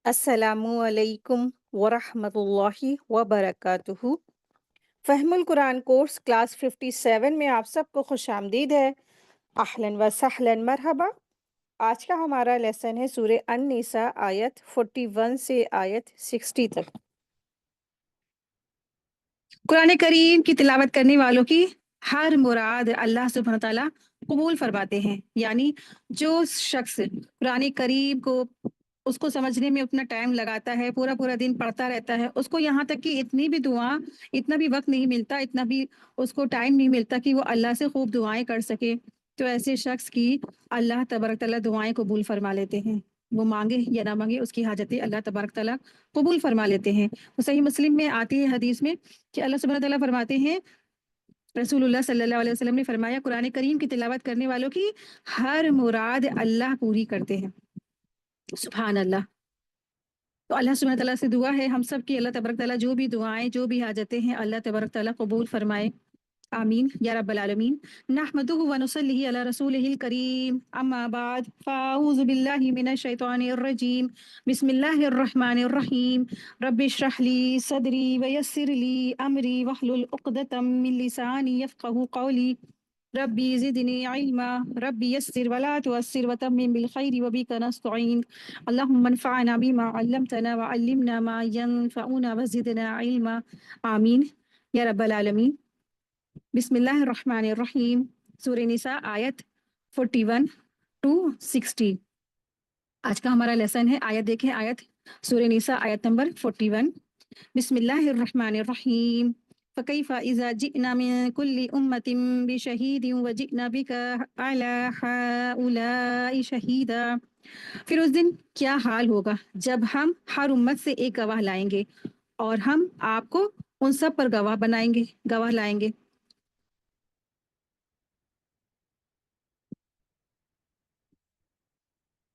السلام علیکم ورحمۃ اللہ وبرکاتہ۔ فہم القرآن کورس کلاس 57 میں آپ سب کو خوش آمدید ہے۔ اہلاً و سہلاً مرحبا۔ آج کا ہمارا لیسن ہے سورہ النساء آیت 41 سے آیت 60 تک۔ قرآن کریم کی تلاوت کرنے والوں کی ہر مراد اللہ سبحانہ تعالیٰ قبول فرماتے ہیں، یعنی جو شخص قرآن کریم کو اس کو سمجھنے میں اتنا ٹائم لگاتا ہے، پورا پورا دن پڑھتا رہتا ہے، اس کو یہاں تک کہ اتنی بھی دعا، اتنا بھی وقت نہیں ملتا، اتنا بھی اس کو ٹائم نہیں ملتا کہ وہ اللہ سے خوب دعائیں کر سکے، تو ایسے شخص کی اللہ تبارک تعالیٰ دعائیں قبول فرما لیتے ہیں۔ وہ مانگے یا نہ مانگے، اس کی حاجتیں اللہ تبارک تعالیٰ قبول فرما لیتے ہیں۔ تو صحیح مسلم میں آتی ہے حدیث میں کہ اللہ سبحانہ تعالیٰ فرماتے ہیں، رسول اللہ صلی اللہ علیہ وسلم نے فرمایا، قرآن کریم کی تلاوت کرنے والوں کی ہر مراد اللہ پوری کرتے ہیں۔ سبحان اللہ۔ تو اللہ سبحانہ تعالیٰ سے دعا ہے ہم سب کی اللہ تبارک تعالیٰ جو بھی دعائیں، جو بھی حاجتیں ہیں، اللہ تبارک تعالیٰ قبول فرمائے، آمین یا رب العالمین۔ نحمدہ ونصلی علی رسولہ الکریم، اما بعد فاعوذ باللہ من الشیطان الرجیم، بسم اللہ الرحمن الرحیم، رب اشرح لی صدری ویسر لی امری واحلل عقدۃ من لسانی یفقہوا قولی، ربی زدنی علما، ربی یسر ولا تعسر وتمم بالخیر وبک نستعین، اللهم انفعنا بما علمتنا وعلمنا ما ينفعنا وزدنا علما، آمین یا رب العالمین۔ بسم اللہ الرحمن الرحیم، سورہ نساء آیت 41 to 60۔ آج کا ہمارا لیسن ہے، آیت دیکھیں، آیت سورہ نساء آیت نمبر 41۔ بسم اللہ الرحمن الرحیم، فکیف اذا جئنا من کل امۃ بشہید وجئنا بک علی ہؤلاء شہیدا۔ پھر اس دن کیا حال ہوگا جب ہم ہر امت سے ایک گواہ لائیں گے اور ہم آپ کو ان سب پر گواہ بنائیں گے، گواہ لائیں گے۔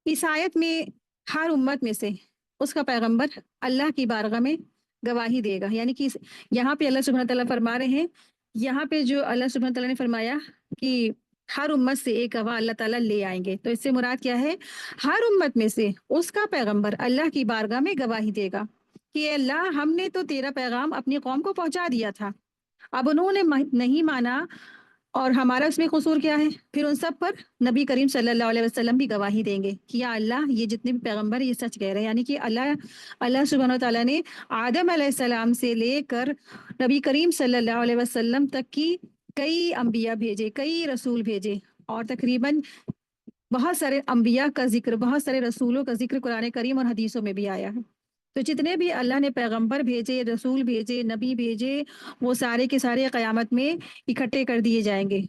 اس آیت میں ہر امت میں سے اس کا پیغمبر اللہ کی بارگاہ میں گواہی دے گا، یعنی کہ یہاں پہ اللہ سبحانہ تعالیٰ فرما رہے ہیں، یہاں پہ جو اللہ سبحانہ تعالیٰ نے فرمایا کہ ہر امت سے ایک گواہ اللہ تعالیٰ لے آئیں گے، تو اس سے مراد کیا ہے؟ ہر امت میں سے اس کا پیغمبر اللہ کی بارگاہ میں گواہی دے گا کہ اے اللہ، ہم نے تو تیرا پیغام اپنی قوم کو پہنچا دیا تھا، اب انہوں نے نہیں مانا اور ہمارا اس میں قصور کیا ہے؟ پھر ان سب پر نبی کریم صلی اللہ علیہ وسلم بھی گواہی دیں گے کہ یا اللہ، یہ جتنے بھی پیغمبر یہ سچ کہہ رہے ہیں، یعنی کہ اللہ سبحانہ تعالیٰ نے آدم علیہ السلام سے لے کر نبی کریم صلی اللہ علیہ وسلم تک کی کئی انبیاء بھیجے، کئی رسول بھیجے، اور تقریباً بہت سارے انبیاء کا ذکر، بہت سارے رسولوں کا ذکر قرآن کریم اور حدیثوں میں بھی آیا ہے۔ تو جتنے بھی اللہ نے پیغمبر بھیجے، رسول بھیجے، نبی بھیجے، وہ سارے کے سارے قیامت میں اکٹھے کر دیے جائیں گے،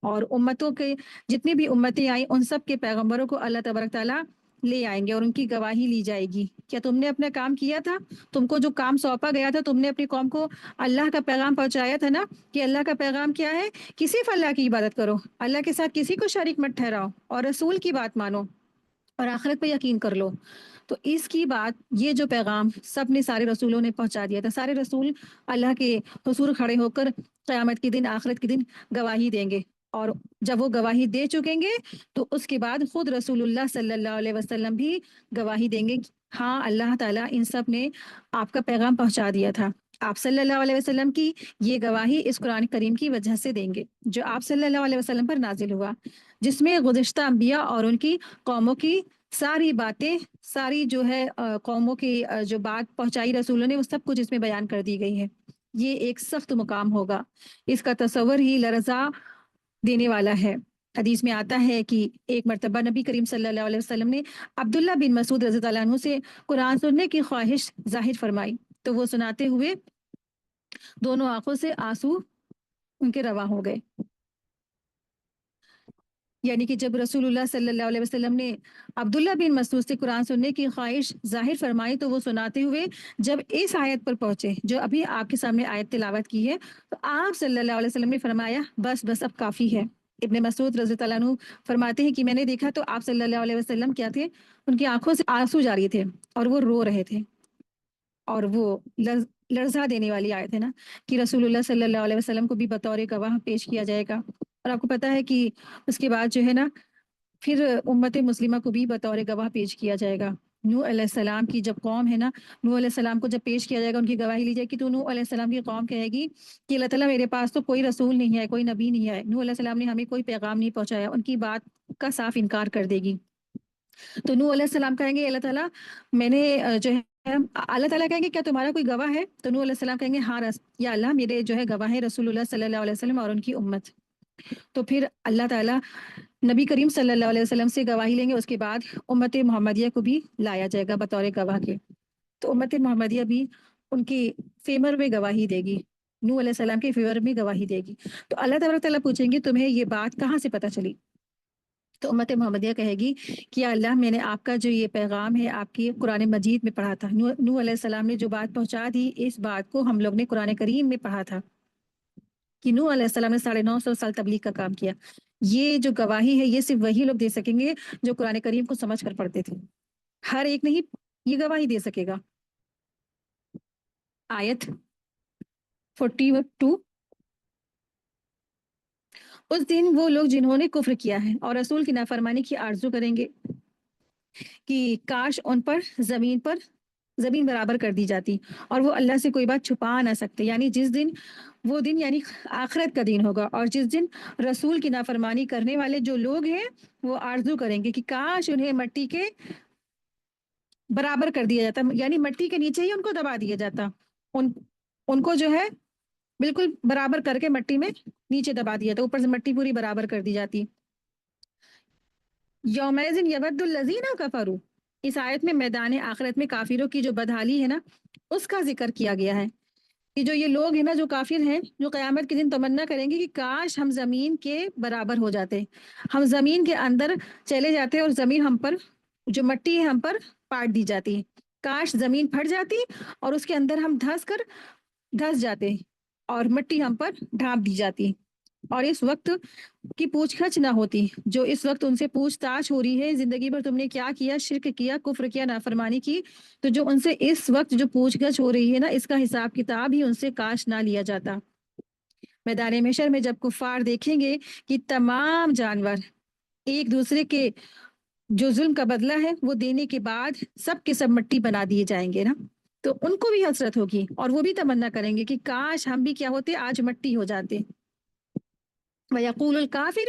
اور امتوں کے جتنی بھی امتیں آئیں ان سب کے پیغمبروں کو اللہ تبارک تعالیٰ لے آئیں گے اور ان کی گواہی لی جائے گی۔ کیا تم نے اپنا کام کیا تھا؟ تم کو جو کام سونپا گیا تھا، تم نے اپنی قوم کو اللہ کا پیغام پہنچایا تھا نا، کہ اللہ کا پیغام کیا ہے؟ کہ صرف اللہ کی عبادت کرو، اللہ کے ساتھ کسی کو شریک مت ٹھہراؤ، اور رسول کی بات مانو، اور آخرت پہ یقین کر لو۔ تو اس کی بات، یہ جو پیغام سب نے، سارے رسولوں نے پہنچا دیا تھا۔ سارے رسول اللہ کے حضور کھڑے ہو کر قیامت کے دن، آخرت کے دن گواہی دیں گے، اور جب وہ گواہی دے چکیں گے تو اس کے بعد خود رسول اللہ صلی اللہ علیہ وسلم بھی گواہی دیں گے، ہاں اللہ تعالیٰ ان سب نے آپ کا پیغام پہنچا دیا تھا۔ آپ صلی اللہ علیہ وسلم کی یہ گواہی اس قرآن کریم کی وجہ سے دیں گے جو آپ صلی اللہ علیہ وسلم پر نازل ہوا، جس میں گزشتہ انبیاء اور ان کی قوموں کی ساری باتیں، ساری جو ہے قوموں کی جو بات پہنچائی رسولوں نے، وہ سب کچھ اس میں بیان کر دی گئی ہے۔ یہ ایک سخت مقام ہوگا، اس کا تصور ہی لرزا دینے والا ہے۔ حدیث میں آتا ہے کہ ایک مرتبہ نبی کریم صلی اللہ علیہ وسلم نے عبداللہ بن مسعود رضی اللہ عنہ سے قرآن سننے کی خواہش ظاہر فرمائی، تو وہ سناتے ہوئے دونوں آنکھوں سے آنسو ان کے رواں ہو گئے۔ یعنی کہ جب رسول اللہ صلی اللہ علیہ وسلم نے عبداللہ بن مسعود سے قرآن سننے کی خواہش ظاہر فرمائی، تو وہ سناتے ہوئے جب اس آیت پر پہنچے جو ابھی آپ کے سامنے آیت تلاوت کی ہے، تو آپ صلی اللہ علیہ وسلم نے فرمایا بس بس، اب کافی ہے۔ ابن مسعود رضی اللہ عنہ فرماتے ہیں کہ میں نے دیکھا تو آپ صلی اللہ علیہ وسلم کیا تھے، ان کی آنکھوں سے آنسو جاری تھے اور وہ رو رہے تھے، اور وہ لرزا دینے والی آیت ہے نا، کہ رسول اللہ صلی اللہ علیہ وسلم کو بھی بطور گواہ پیش کیا جائے گا، اور آپ کو پتہ ہے کہ اس کے بعد جو ہے نا، پھر امت مسلمہ کو بھی بطور گواہ پیش کیا جائے گا۔ نوح علیہ السلام کی جب قوم ہے نا، نوح علیہ السلام کو جب پیش کیا جائے گا، ان کی گواہی لی جائے گی، تو نوح علیہ السلام کی قوم کہے گی کہ اللہ تعالیٰ میرے پاس تو کوئی رسول نہیں ہے، کوئی نبی نہیں ہے، نوح علیہ السلام نے ہمیں کوئی پیغام نہیں پہنچایا، ان کی بات کا صاف انکار کر دے گی۔ تو نوح علیہ السلام کہیں گے اللہ تعالیٰ میں نے جو ہے، اللہ تعالیٰ کہیں گے کیا تمہارا کوئی گواہ ہے؟ تو نوح علیہ السلام کہیں گے ہاں یا اللہ میرے جو ہے گواہ ہے رسول اللہ صلی اللہ علیہ وسلم اور ان کی امت۔ تو پھر اللہ تعالیٰ نبی کریم صلی اللہ علیہ وسلم سے گواہی لیں گے، اس کے بعد امت محمدیہ کو بھی لایا جائے گا بطور گواہ کے۔ تو امت محمدیہ بھی ان کی فیور میں گواہی دے گی، نوح علیہ السلام کے فیور میں گواہی دے گی۔ تو اللہ تبارک تعالیٰ پوچھیں گے تمہیں یہ بات کہاں سے پتہ چلی؟ تو امت محمدیہ کہے گی کہ یا اللہ میں نے آپ کا جو یہ پیغام ہے آپ کی قرآن مجید میں پڑھا تھا، نوح علیہ السلام نے جو بات پہنچا دی، اس بات کو ہم لوگ نے قرآن کریم میں پڑھا تھا کہ نوح علیہ السلام نے 950 سال تبلیغ کا کام کیا۔ یہ جو گواہی ہے یہ صرف وہی لوگ دے سکیں گے جو قرآن کریم کو سمجھ کر پڑھتے تھے، ہر ایک نہیں یہ گواہی دے سکے گا۔ آیت 42، اس دن وہ لوگ جنہوں نے کفر کیا ہے اور رسول کی نافرمانی کی آرزو کریں گے کہ کاش ان پر زمین برابر کر دی جاتی اور وہ اللہ سے کوئی بات چھپا نہ سکتے، یعنی جس دن وہ دن یعنی آخرت کا دن ہوگا، اور جس دن رسول کی نافرمانی کرنے والے جو لوگ ہیں وہ آرزو کریں گے کہ کاش انہیں مٹی کے برابر کر دیا جاتا، یعنی مٹی کے نیچے ہی ان کو دبا دیا جاتا، ان کو جو ہے بالکل برابر کر کے مٹی میں نیچے دبا دیا جاتا، اوپر سے مٹی پوری برابر کر دی جاتی۔ یومئذ یود الذین کفروا، اس آیت میں میدان آخرت میں کافروں کی جو بدحالی ہے نا اس کا ذکر کیا گیا ہے کہ جو یہ لوگ ہیں نا جو کافر ہیں، جو قیامت کے دن تمنا کریں گے کہ کاش ہم زمین کے برابر ہو جاتے، ہم زمین کے اندر چلے جاتے اور زمین ہم پر جو مٹی ہے ہم پر پاٹ دی جاتی، کاش زمین پھٹ جاتی اور اس کے اندر ہم دھس جاتے اور مٹی ہم پر ڈھانپ دی جاتی، اور اس وقت کی پوچھ گچھ نہ ہوتی جو اس وقت ان سے پوچھ تاچھ ہو رہی ہے، زندگی پر تم نے کیا کیا، شرک کیا، کفر کیا، نافرمانی کی، تو جو ان سے اس وقت جو پوچھ گچھ ہو رہی ہے نا اس کا حساب کتاب ہی ان سے کاش نہ لیا جاتا۔ میدان محشر میں جب کفار دیکھیں گے کہ تمام جانور ایک دوسرے کے جو ظلم کا بدلہ ہے وہ دینے کے بعد سب کے سب مٹی بنا دیے جائیں گے نا، تو ان کو بھی حسرت ہوگی اور وہ بھی تمنا کریں گے کہ کاش ہم بھی کیا ہوتے، آج مٹی ہو جاتے۔ وَيَقُولُ الْكَافِرُ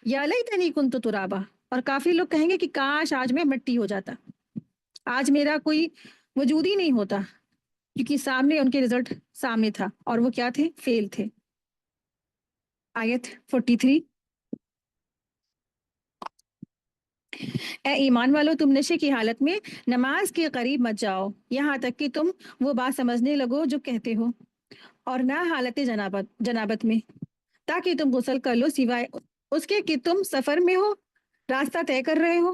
يَا لَيْتَنِي كُنتُ تُرَابًا، اور کافر لوگ کہیں گے کہ کاش آج میں مٹی ہو جاتا، آج میرا کوئی وجود ہی نہیں ہوتا، کیونکہ سامنے ان کے رزلٹ سامنے تھا اور وہ کیا تھے، فیل تھے۔ آیت 43، اے ایمان والو تم نشے کی حالت میں نماز کے قریب مت جاؤ یہاں تک کہ تم وہ بات سمجھنے لگو جو کہتے ہو، اور نہ حالت جنابت میں، تاکہ تم غسل کر لو سوائے اس کے کہ تم سفر میں ہو، راستہ طے کر رہے ہو،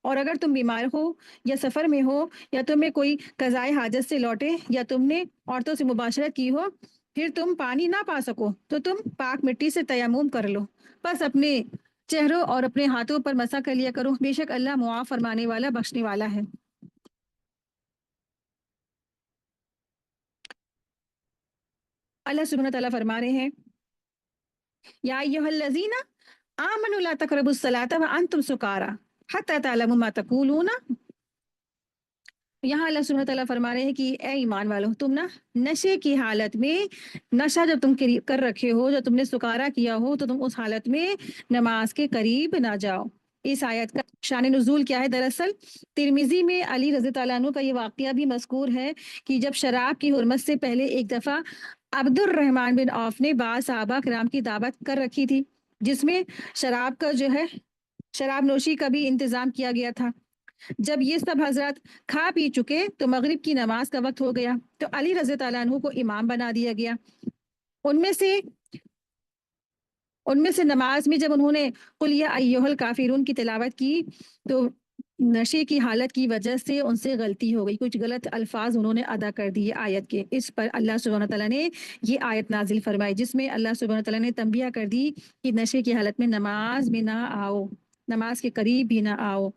اور اگر تم بیمار ہو یا سفر میں ہو یا تمہیں کوئی قضائے حاجت سے لوٹے یا تم نے عورتوں سے مباشرت کی ہو، پھر تم پانی نہ پا سکو تو تم پاک مٹی سے تیمم کر لو، بس اپنے چہروں اور اپنے ہاتھوں پر مسح کر لیا کرو، بے شک اللہ معاف فرمانے والا بخشنے والا ہے۔ اللہ سبحانہ تعالیٰ فرما رہے ہیں یا ایھا الذین آمنوا لا تقربوا الصلاۃ وانتم سکارى حتی تعلموا ما تقولون، یہاں اللہ سبحانہ تعالیٰ فرما رہے ہیں کہ اے ایمان والو تم نا نشے کی حالت میں، نشہ جب تم کر رکھے ہو، جب تم نے سکارا کیا ہو تو تم اس حالت میں نماز کے قریب نہ جاؤ۔ اس آیت کا شان نزول کیا ہے؟ دراصل ترمذی میں علی رضی اللہ عنہ کا یہ واقعہ بھی مذکور ہے کہ جب شراب کی حرمت سے پہلے ایک دفعہ عبد الرحمن بن عوف نے بعض صحابہ کرام کی دعوت کر رکھی تھی جس میں شراب کا جو ہے شراب نوشی کا بھی انتظام کیا گیا تھا۔ جب یہ سب حضرات کھا پی چکے تو مغرب کی نماز کا وقت ہو گیا، تو علی رضی اللہ عنہ کو امام بنا دیا گیا۔ ان میں سے نماز میں جب انہوں نے قل یا ایھا الکافرون کی تلاوت کی تو نشے کی حالت کی وجہ سے ان سے غلطی ہو گئی، کچھ غلط الفاظ انہوں نے ادا کر دیے آیت کے، اس پر اللہ سبحانہ تعالیٰ نے یہ آیت نازل فرمائی جس میں اللہ سبحانہ تعالیٰ نے تنبیہ کر دی کہ نشے کی حالت میں نماز میں نہ آؤ، نماز کے قریب بھی نہ آؤ۔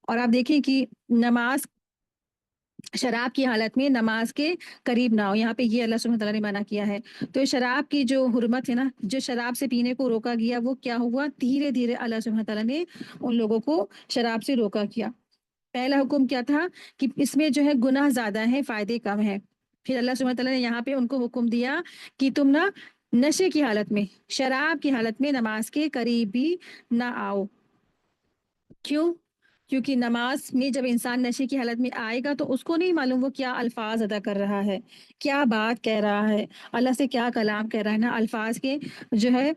اور آپ دیکھیں کہ نماز شراب کی حالت میں نماز کے قریب نہ ہو، یہاں پہ یہ اللہ سبحانہ تعالیٰ نے منع کیا ہے۔ تو شراب کی جو حرمت ہے نا، جو شراب سے پینے کو روکا گیا وہ کیا ہوا، دھیرے دھیرے اللہ سبحانہ تعالیٰ نے ان لوگوں کو شراب سے روکا کیا۔ پہلا حکم کیا تھا کہ اس میں جو ہے گناہ زیادہ ہے، فائدے کم ہے۔ پھر اللہ سبحانہ تعالیٰ نے یہاں پہ ان کو حکم دیا کہ تم نہ نشے کی حالت میں، شراب کی حالت میں نماز کے قریب بھی نہ آؤ۔ کیوں؟ کیونکہ نماز میں جب انسان نشے کی حالت میں آئے گا تو اس کو نہیں معلوم وہ کیا الفاظ ادا کر رہا ہے، کیا بات کہہ رہا ہے، اللہ سے کیا کلام کہہ رہا ہے نا، الفاظ کے جو ہے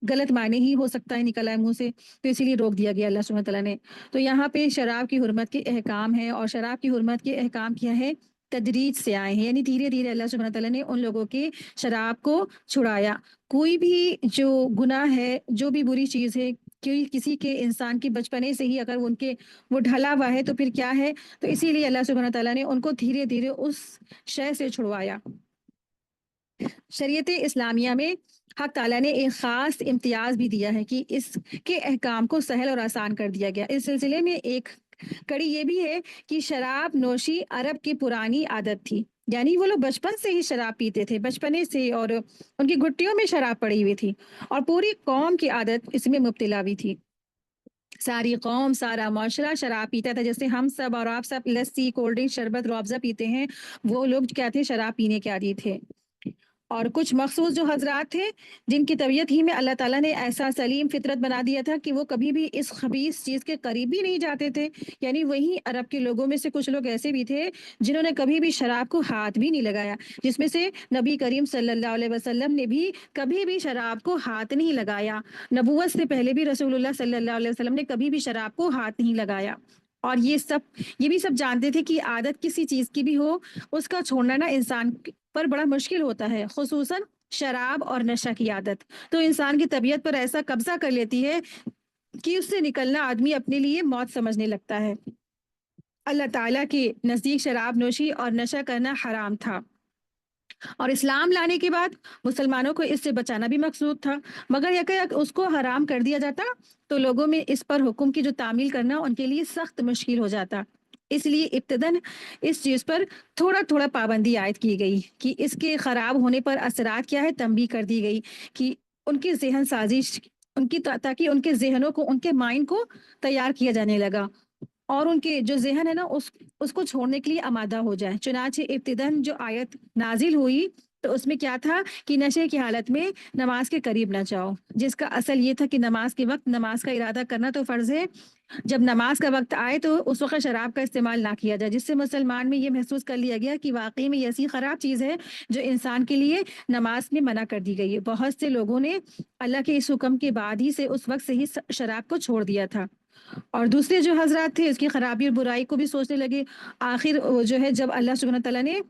غلط معنی ہی ہو سکتا ہے نکلا ہے منہ سے، تو اسی لیے روک دیا گیا اللہ سبحانہ تعالیٰ نے۔ تو یہاں پہ شراب کی حرمت کے احکام ہے، اور شراب کی حرمت کے احکام کیا ہے؟ تدریج سے آئے ہیں، یعنی دھیرے دھیرے اللہ سبحانہ تعالیٰ نے ان لوگوں کے شراب کو چھڑایا۔ کوئی بھی جو گناہ ہے، جو بھی بری چیز ہے، کسی کے انسان کی بچپنے سے ہی اگر ان کے وہ ڈھلا ہوا ہے تو پھر کیا ہے؟ تو اسی لیے اللہ سبحانہ تعالیٰ نے ان کو دھیرے دھیرے اس شے سے چھڑوایا۔ شریعت اسلامیہ میں حق تعالیٰ نے ایک خاص امتیاز بھی دیا ہے کہ اس کے احکام کو سہل اور آسان کر دیا گیا۔ اس سلسلے میں ایک کڑی یہ بھی ہے کہ شراب نوشی عرب کی پرانی عادت تھی، یعنی وہ لوگ بچپن سے ہی شراب پیتے تھے، بچپنے سے، اور ان کی گھٹیوں میں شراب پڑی ہوئی تھی، اور پوری قوم کی عادت اس میں مبتلا بھی تھی۔ ساری قوم، سارا معاشرہ شراب پیتا تھا، جیسے ہم سب اور آپ سب لسی، کولڈ ڈرنک، شربت، روح افزا پیتے ہیں، وہ لوگ کیا تھے؟ شراب پینے کے عادی تھے۔ اور کچھ مخصوص جو حضرات تھے جن کی طبیعت ہی میں اللہ تعالیٰ نے ایسا سلیم فطرت بنا دیا تھا کہ وہ کبھی بھی اس خبیث چیز کے قریب بھی نہیں جاتے تھے، یعنی وہی عرب کے لوگوں میں سے کچھ لوگ ایسے بھی تھے جنہوں نے کبھی بھی شراب کو ہاتھ بھی نہیں لگایا، جس میں سے نبی کریم صلی اللہ علیہ وسلم نے بھی کبھی بھی شراب کو ہاتھ نہیں لگایا۔ نبوت سے پہلے بھی رسول اللہ صلی اللہ علیہ وسلم نے کبھی بھی شراب کو ہاتھ نہیں لگایا۔ اور یہ بھی سب جانتے تھے کہ عادت کسی چیز کی بھی ہو، اس کا چھوڑنا نا انسان پر بڑا مشکل ہوتا ہے، خصوصاً شراب اور نشہ کی عادت تو انسان کی طبیعت پر ایسا قبضہ کر لیتی ہے کہ اس سے نکلنا آدمی اپنے لیے موت سمجھنے لگتا ہے۔ اللہ تعالیٰ کے نزدیک شراب نوشی اور نشہ کرنا حرام تھا، اور اسلام لانے کے بعد مسلمانوں کو اس سے بچانا بھی مقصود تھا، مگر یک اس کو حرام کر دیا جاتا تو لوگوں میں اس پر حکم کی جو تعمیل کرنا ان کے لیے سخت مشکل ہو جاتا۔ اس لیے ابتداً اس چیز پر تھوڑا تھوڑا پابندی عائد کی گئی کہ اس کے خراب ہونے پر اثرات کیا ہے، تنبیہ کر دی گئی کہ ان کی ذہن سازش، تاکہ ان کے ذہنوں کو، ان کے مائنڈ کو تیار کیا جانے لگا، اور ان کے جو ذہن ہے نا اس کو چھوڑنے کے لیے آمادہ ہو جائے۔ چنانچہ ابتداً جو آیت نازل ہوئی تو اس میں کیا تھا کہ نشے کی حالت میں نماز کے قریب نہ جاؤ، جس کا اصل یہ تھا کہ نماز کے وقت نماز کا ارادہ کرنا تو فرض ہے، جب نماز کا وقت آئے تو اس وقت شراب کا استعمال نہ کیا جائے، جس سے مسلمان میں یہ محسوس کر لیا گیا کہ واقعی میں یہ ایسی خراب چیز ہے جو انسان کے لیے نماز میں منع کر دی گئی ہے۔ بہت سے لوگوں نے اللہ کے اس حکم کے بعد ہی سے اس وقت سے ہی شراب کو چھوڑ دیا تھا، اور دوسرے جو حضرات تھے اس کی خرابی اور برائی کو بھی سوچنے لگے۔ آخر جو ہے جب اللہ سبحانہ تعالیٰ نے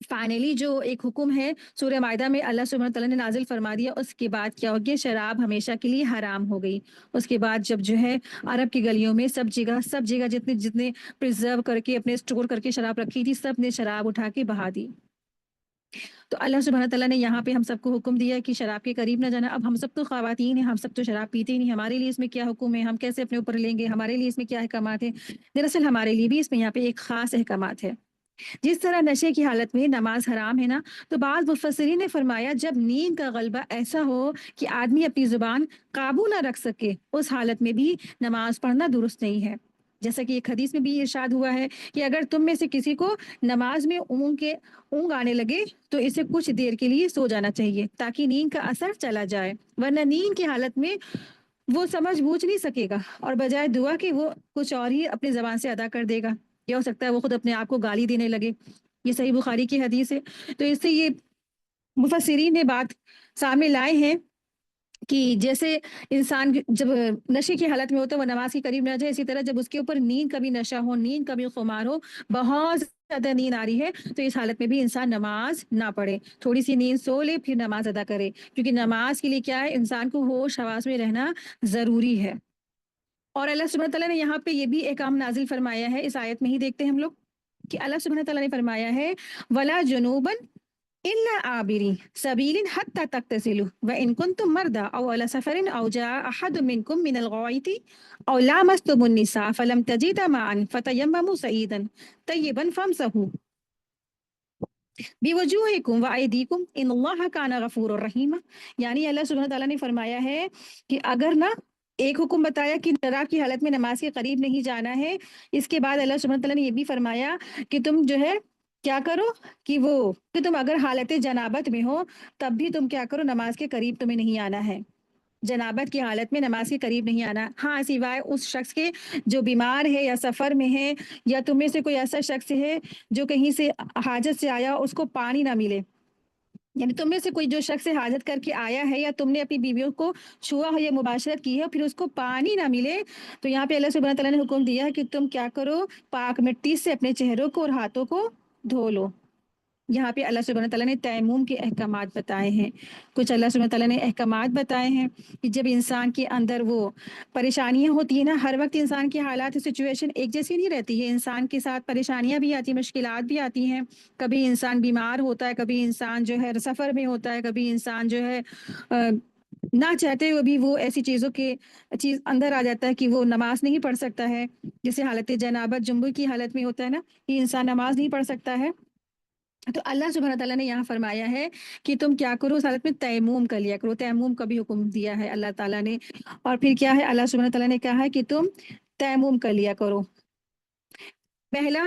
فائنلی جو ایک حکم ہے سورہ مائدہ میں اللہ سبحانہ تعالیٰ نے نازل فرما دیا، اس کے بعد کیا ہو گیا؟ شراب ہمیشہ کے لیے حرام ہو گئی۔ اس کے بعد جب جو ہے عرب کی گلیوں میں سب جگہ جتنے پرزرو کر کے اپنے اسٹور کر کے شراب رکھی تھی، سب نے شراب اٹھا کے بہا دی۔ تو اللہ سبحانہ تعالیٰ نے یہاں پہ ہم سب کو حکم دیا کہ شراب کے قریب نہ جانا۔ اب ہم سب تو خواتین ہیں، ہم سب تو شراب پیتے ہی نہیں، ہمارے لیے اس میں کیا حکم ہے؟ ہم کیسے اپنے اوپر لیں گے؟ ہمارے لیے اس میں کیا احکامات ہیں؟ دراصل ہمارے لیے بھی اس میں یہاں پہ ایک خاص احکامات ہے۔ جس طرح نشے کی حالت میں نماز حرام ہے نا، تو بعض مفسرین نے فرمایا جب نیند کا غلبہ ایسا ہو کہ آدمی اپنی زبان قابو نہ رکھ سکے، اس حالت میں بھی نماز پڑھنا درست نہیں ہے۔ جیسا کہ ایک حدیث میں بھی ارشاد ہوا ہے کہ اگر تم میں سے کسی کو نماز میں اونگ آنے لگے تو اسے کچھ دیر کے لیے سو جانا چاہیے تاکہ نیند کا اثر چلا جائے، ورنہ نیند کی حالت میں وہ سمجھ بوجھ نہیں سکے گا، اور بجائے دعا کہ وہ کچھ اور ہی اپنی زبان سے ادا کر دے گا، یہ ہو سکتا ہے وہ خود اپنے آپ کو گالی دینے لگے۔ یہ صحیح بخاری کی حدیث ہے۔ تو اس سے یہ مفسرین نے بات سامنے لائے ہیں کہ جیسے انسان جب نشے کی حالت میں ہوتا ہے وہ نماز کے قریب نہ جائے، اسی طرح جب اس کے اوپر نیند کا بھی نشہ ہو، نیند کا بھی خمار ہو، بہت زیادہ نیند آ رہی ہے، تو اس حالت میں بھی انسان نماز نہ پڑھے، تھوڑی سی نیند سو لے پھر نماز ادا کرے، کیونکہ نماز کے لیے کیا ہے؟ انسان کو ہوش حواس میں رہنا ضروری ہے۔ اور اللہ سبحانہ تعالیٰ نے یہاں پہ یہ بھی احکام نازل فرمایا ہے، اس آیت میں ہی دیکھتے ہیں ہم لوگ کہ اللہ سبحانہ تعالیٰ نے فرمایا ہے وَلَا جُنُوبًا إِلَّا عَابِرِي سَبِيلٍ حَتَّى تَغْتَسِلُوا وَإِن كُنتُم مَّرْضَىٰ أَوْ عَلَىٰ سَفَرٍ أَوْ جَاءَ أَحَدٌ مِّنكُم مِّنَ الْغَائِطِ أَوْ لَامَسْتُمُ النِّسَاءَ فَلَمْ تَجِدُوا مَاءً فَتَيَمَّمُوا صَعِيدًا طَيِّبًا فَامْسَحُوا بِوُجُوهِكُمْ وَأَيْدِيكُمْ إِنَّ اللَّهَ كَانَ غَفُورًا رَحِيمًا، یعنی اللہ سبحانہ تعالیٰ نے فرمایا ہے کہ اگر نہ ایک حکم بتایا کہ شراب کی حالت میں نماز کے قریب نہیں جانا ہے. اس کے بعد اللہ سبحانہ تعالیٰ نے یہ بھی فرمایا کہ تم جو ہے کیا کرو کہ تم اگر حالت جنابت میں ہو تب بھی تم کیا کرو، نماز کے قریب تمہیں نہیں آنا ہے. جنابت کی حالت میں نماز کے قریب نہیں آنا، ہاں سوائے اس شخص کے جو بیمار ہے یا سفر میں ہے، یا تم میں سے کوئی ایسا شخص ہے جو کہیں سے حاجت سے آیا اس کو پانی نہ ملے. یعنی تم میں سے کوئی جو شخص حاجت کر کے آیا ہے یا تم نے اپنی بیویوں کو چھوا ہو یا مباشرت کی ہے پھر اس کو پانی نہ ملے، تو یہاں پہ اللہ سبحانہ تعالیٰ نے حکم دیا ہے کہ تم کیا کرو، پاک مٹی سے اپنے چہروں کو اور ہاتھوں کو دھو لو. یہاں پہ اللہ سبحانہ تعالیٰ نے تیمم کے احکامات بتائے ہیں. کچھ اللہ سبحانہ تعالیٰ نے احکامات بتائے ہیں کہ جب انسان کے اندر وہ پریشانیاں ہوتی ہیں نا، ہر وقت انسان کے حالات سچویشن ایک جیسی نہیں رہتی ہے، انسان کے ساتھ پریشانیاں بھی آتی ہیں، مشکلات بھی آتی ہیں. کبھی انسان بیمار ہوتا ہے، کبھی انسان جو ہے سفر میں ہوتا ہے، کبھی انسان جو ہے نہ چاہتے ہوئے بھی وہ ایسی چیز اندر آ جاتا ہے کہ وہ نماز نہیں پڑھ سکتا ہے. جیسے حالت جنابت جنبی کی حالت میں ہوتا ہے نا کہ انسان نماز نہیں پڑھ سکتا ہے. تو اللہ سبحانہ تعالیٰ نے یہاں فرمایا ہے کہ تم کیا کرو، اس حالت میں تیمم کر لیا کرو. تیمم کا بھی حکم دیا ہے اللہ تعالیٰ نے. اور پھر کیا ہے، اللہ سبحانہ تعالیٰ نے کہا ہے کہ تم تیمم کر لیا کرو. پہلا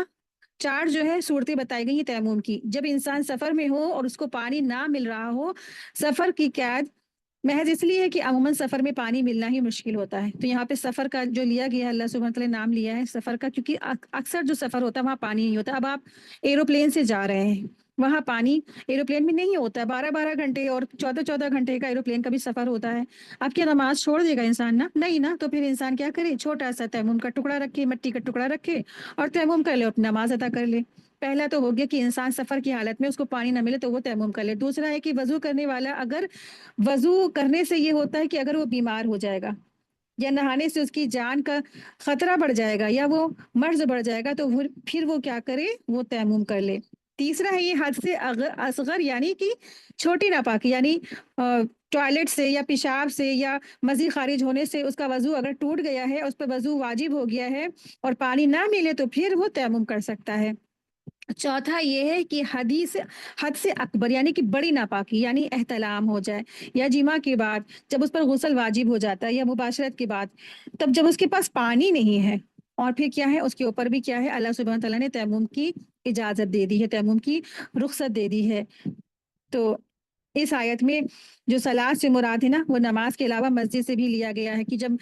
4 جو ہے صورتیں بتائی گئی ہیں تیمم کی. جب انسان سفر میں ہو اور اس کو پانی نہ مل رہا ہو، سفر کی قید محض اس لیے ہے کہ عموماً سفر میں پانی ملنا ہی مشکل ہوتا ہے. تو یہاں پہ سفر کا جو لیا گیا ہے، اللہ سبحانہ تعالیٰ نے نام لیا ہے سفر کا، کیونکہ اکثر جو سفر ہوتا ہے وہاں پانی نہیں ہوتا. اب آپ ایروپلین سے جا رہے ہیں، وہاں پانی ایروپلین میں نہیں ہوتا ہے. 12 گھنٹے اور 14 گھنٹے کا ایروپلین کا بھی سفر ہوتا ہے. اب کیا نماز چھوڑ دے گا انسان؟ نا نہیں نا. تو پھر انسان کیا کرے، چھوٹا سا تیمم کا ٹکڑا رکھے، مٹی کا ٹکڑا رکھے اور تیمم کر لے، اپنی نماز ادا کر لے. پہلا تو ہو گیا کہ انسان سفر کی حالت میں اس کو پانی نہ ملے تو وہ تیمم کر لے. دوسرا ہے کہ وضو کرنے والا اگر وضو کرنے سے یہ ہوتا ہے کہ اگر وہ بیمار ہو جائے گا یا نہانے سے اس کی جان کا خطرہ بڑھ جائے گا یا وہ مرض بڑھ جائے گا تو پھر وہ کیا کرے، وہ تیمم کر لے. تیسرا ہے یہ حد سے اصغر یعنی کہ چھوٹی ناپاکی، یعنی ٹوائلٹ سے یا پیشاب سے یا مزی خارج ہونے سے اس کا وضو اگر ٹوٹ گیا ہے، اس پہ وضو واجب ہو گیا ہے اور پانی نہ ملے تو پھر وہ تیمم کر سکتا ہے. چوتھا یہ ہے کہ حد سے اکبر یعنی کہ بڑی ناپاکی، یعنی احتلام ہو جائے یا جمعہ کے بعد جب اس پر غسل واجب ہو جاتا ہے یا مباشرت کے بعد، تب جب اس کے پاس پانی نہیں ہے اور پھر کیا ہے اس کے اوپر بھی کیا ہے اللہ سبحانہ تعالیٰ نے تیمم کی اجازت دے دی ہے، تیمم کی رخصت دے دی ہے. تو اس آیت میں جو صلاۃ سے مراد ہے نا، وہ نماز کے علاوہ مسجد سے بھی لیا گیا ہے کہ جب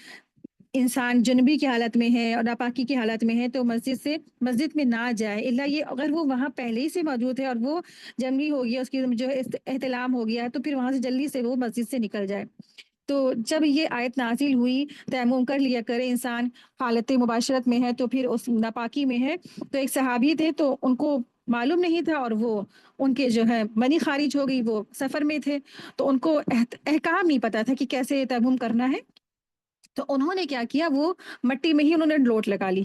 انسان جنبی کی حالت میں ہے اور ناپاکی کی حالت میں ہے تو مسجد میں نہ جائے، الا یہ اگر وہ وہاں پہلے ہی سے موجود ہے اور وہ جنبی ہو گیا، اس کی جو ہے احتلام ہو گیا ہے، تو پھر وہاں سے جلدی سے وہ مسجد سے نکل جائے. تو جب یہ آیت نازل ہوئی تیمم کر لیا کرے انسان حالت مباشرت میں ہے تو پھر اس ناپاکی میں ہے، تو ایک صحابی تھے تو ان کو معلوم نہیں تھا اور وہ ان کے جو ہے منی خارج ہو گئی، وہ سفر میں تھے تو ان کو احکام نہیں پتا تھا کہ کیسے تیمم کرنا ہے. تو انہوں نے کیا کیا، وہ مٹی میں ہی انہوں نے لوٹ لگا لی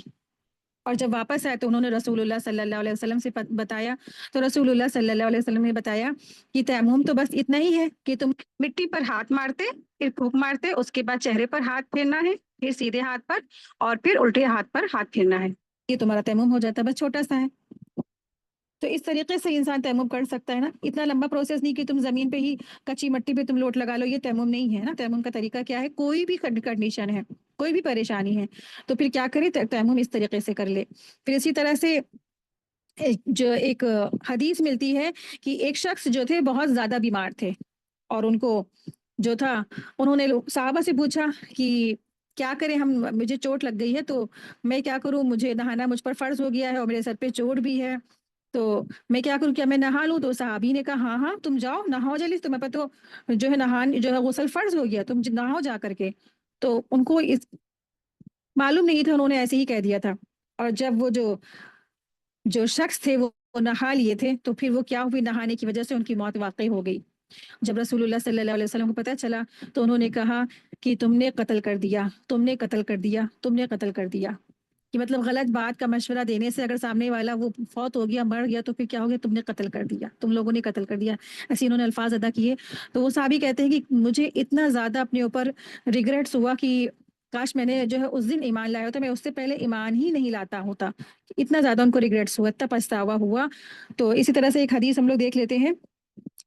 اور جب واپس آئے تو انہوں نے رسول اللہ صلی اللہ علیہ وسلم سے بتایا. تو رسول اللہ صلی اللہ علیہ وسلم نے بتایا کہ تیمم تو بس اتنا ہی ہے کہ تم مٹی پر ہاتھ مارتے، پھر پھونک مارتے، اس کے بعد چہرے پر ہاتھ پھیرنا ہے، پھر سیدھے ہاتھ پر اور پھر الٹے ہاتھ پر ہاتھ پھیرنا ہے، یہ تمہارا تیمم ہو جاتا ہے، بس چھوٹا سا ہے. تو اس طریقے سے انسان تیمم کر سکتا ہے نا. اتنا لمبا پروسیس نہیں کہ تم زمین پہ ہی کچی مٹی پہ تم لوٹ لگا لو، یہ تیمم نہیں ہے نا. تیمم کا طریقہ کیا ہے، کوئی بھی کنڈیشن ہے، کوئی بھی پریشانی ہے تو پھر کیا کرے، تیمم اس طریقے سے کر لے. پھر اسی طرح سے جو ایک حدیث ملتی ہے کہ ایک شخص جو تھے بہت زیادہ بیمار تھے اور ان کو جو تھا انہوں نے صحابہ سے پوچھا کہ کیا کریں، مجھے چوٹ لگ گئی ہے تو میں کیا کروں، مجھے نہانا مجھ پر فرض ہو گیا ہے اور میرے سر پہ چوٹ بھی ہے تو میں کیا کروں، کیا میں نہا لوں؟ تو صحابی نے کہا ہاں ہاں تم جاؤ نہاؤ جلدی، تمہیں پتہ جو ہے جو ہے غسل فرض ہو گیا، تم نہاؤ جا کر کے. تو ان کو معلوم نہیں تھا، انہوں نے ایسے ہی کہہ دیا تھا. اور جب وہ جو شخص تھے وہ نہا لیے تھے تو پھر وہ کیا ہوئی، نہانے کی وجہ سے ان کی موت واقع ہو گئی. جب رسول اللہ صلی اللہ علیہ وسلم کو پتہ چلا تو انہوں نے کہا کہ تم نے قتل کر دیا، تم نے قتل کر دیا، تم نے قتل کر دیا. کہ مطلب غلط بات کا مشورہ دینے سے اگر سامنے والا وہ فوت ہو گیا، مر گیا، تو پھر کیا ہو گیا، تم نے قتل کر دیا، تم لوگوں نے قتل کر دیا. ایسے انہوں نے الفاظ ادا کیے. تو وہ صحابی کہتے ہیں کہ مجھے اتنا زیادہ اپنے اوپر ریگریٹس ہوا کہ کاش میں نے جو ہے اس دن ایمان لایا ہوتا، میں اس سے پہلے ایمان ہی نہیں لاتا ہوتا. اتنا زیادہ ان کو ریگریٹس ہوا، اتنا پچھتاوا ہوا. تو اسی طرح سے ایک حدیث ہم لوگ دیکھ لیتے ہیں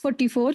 44,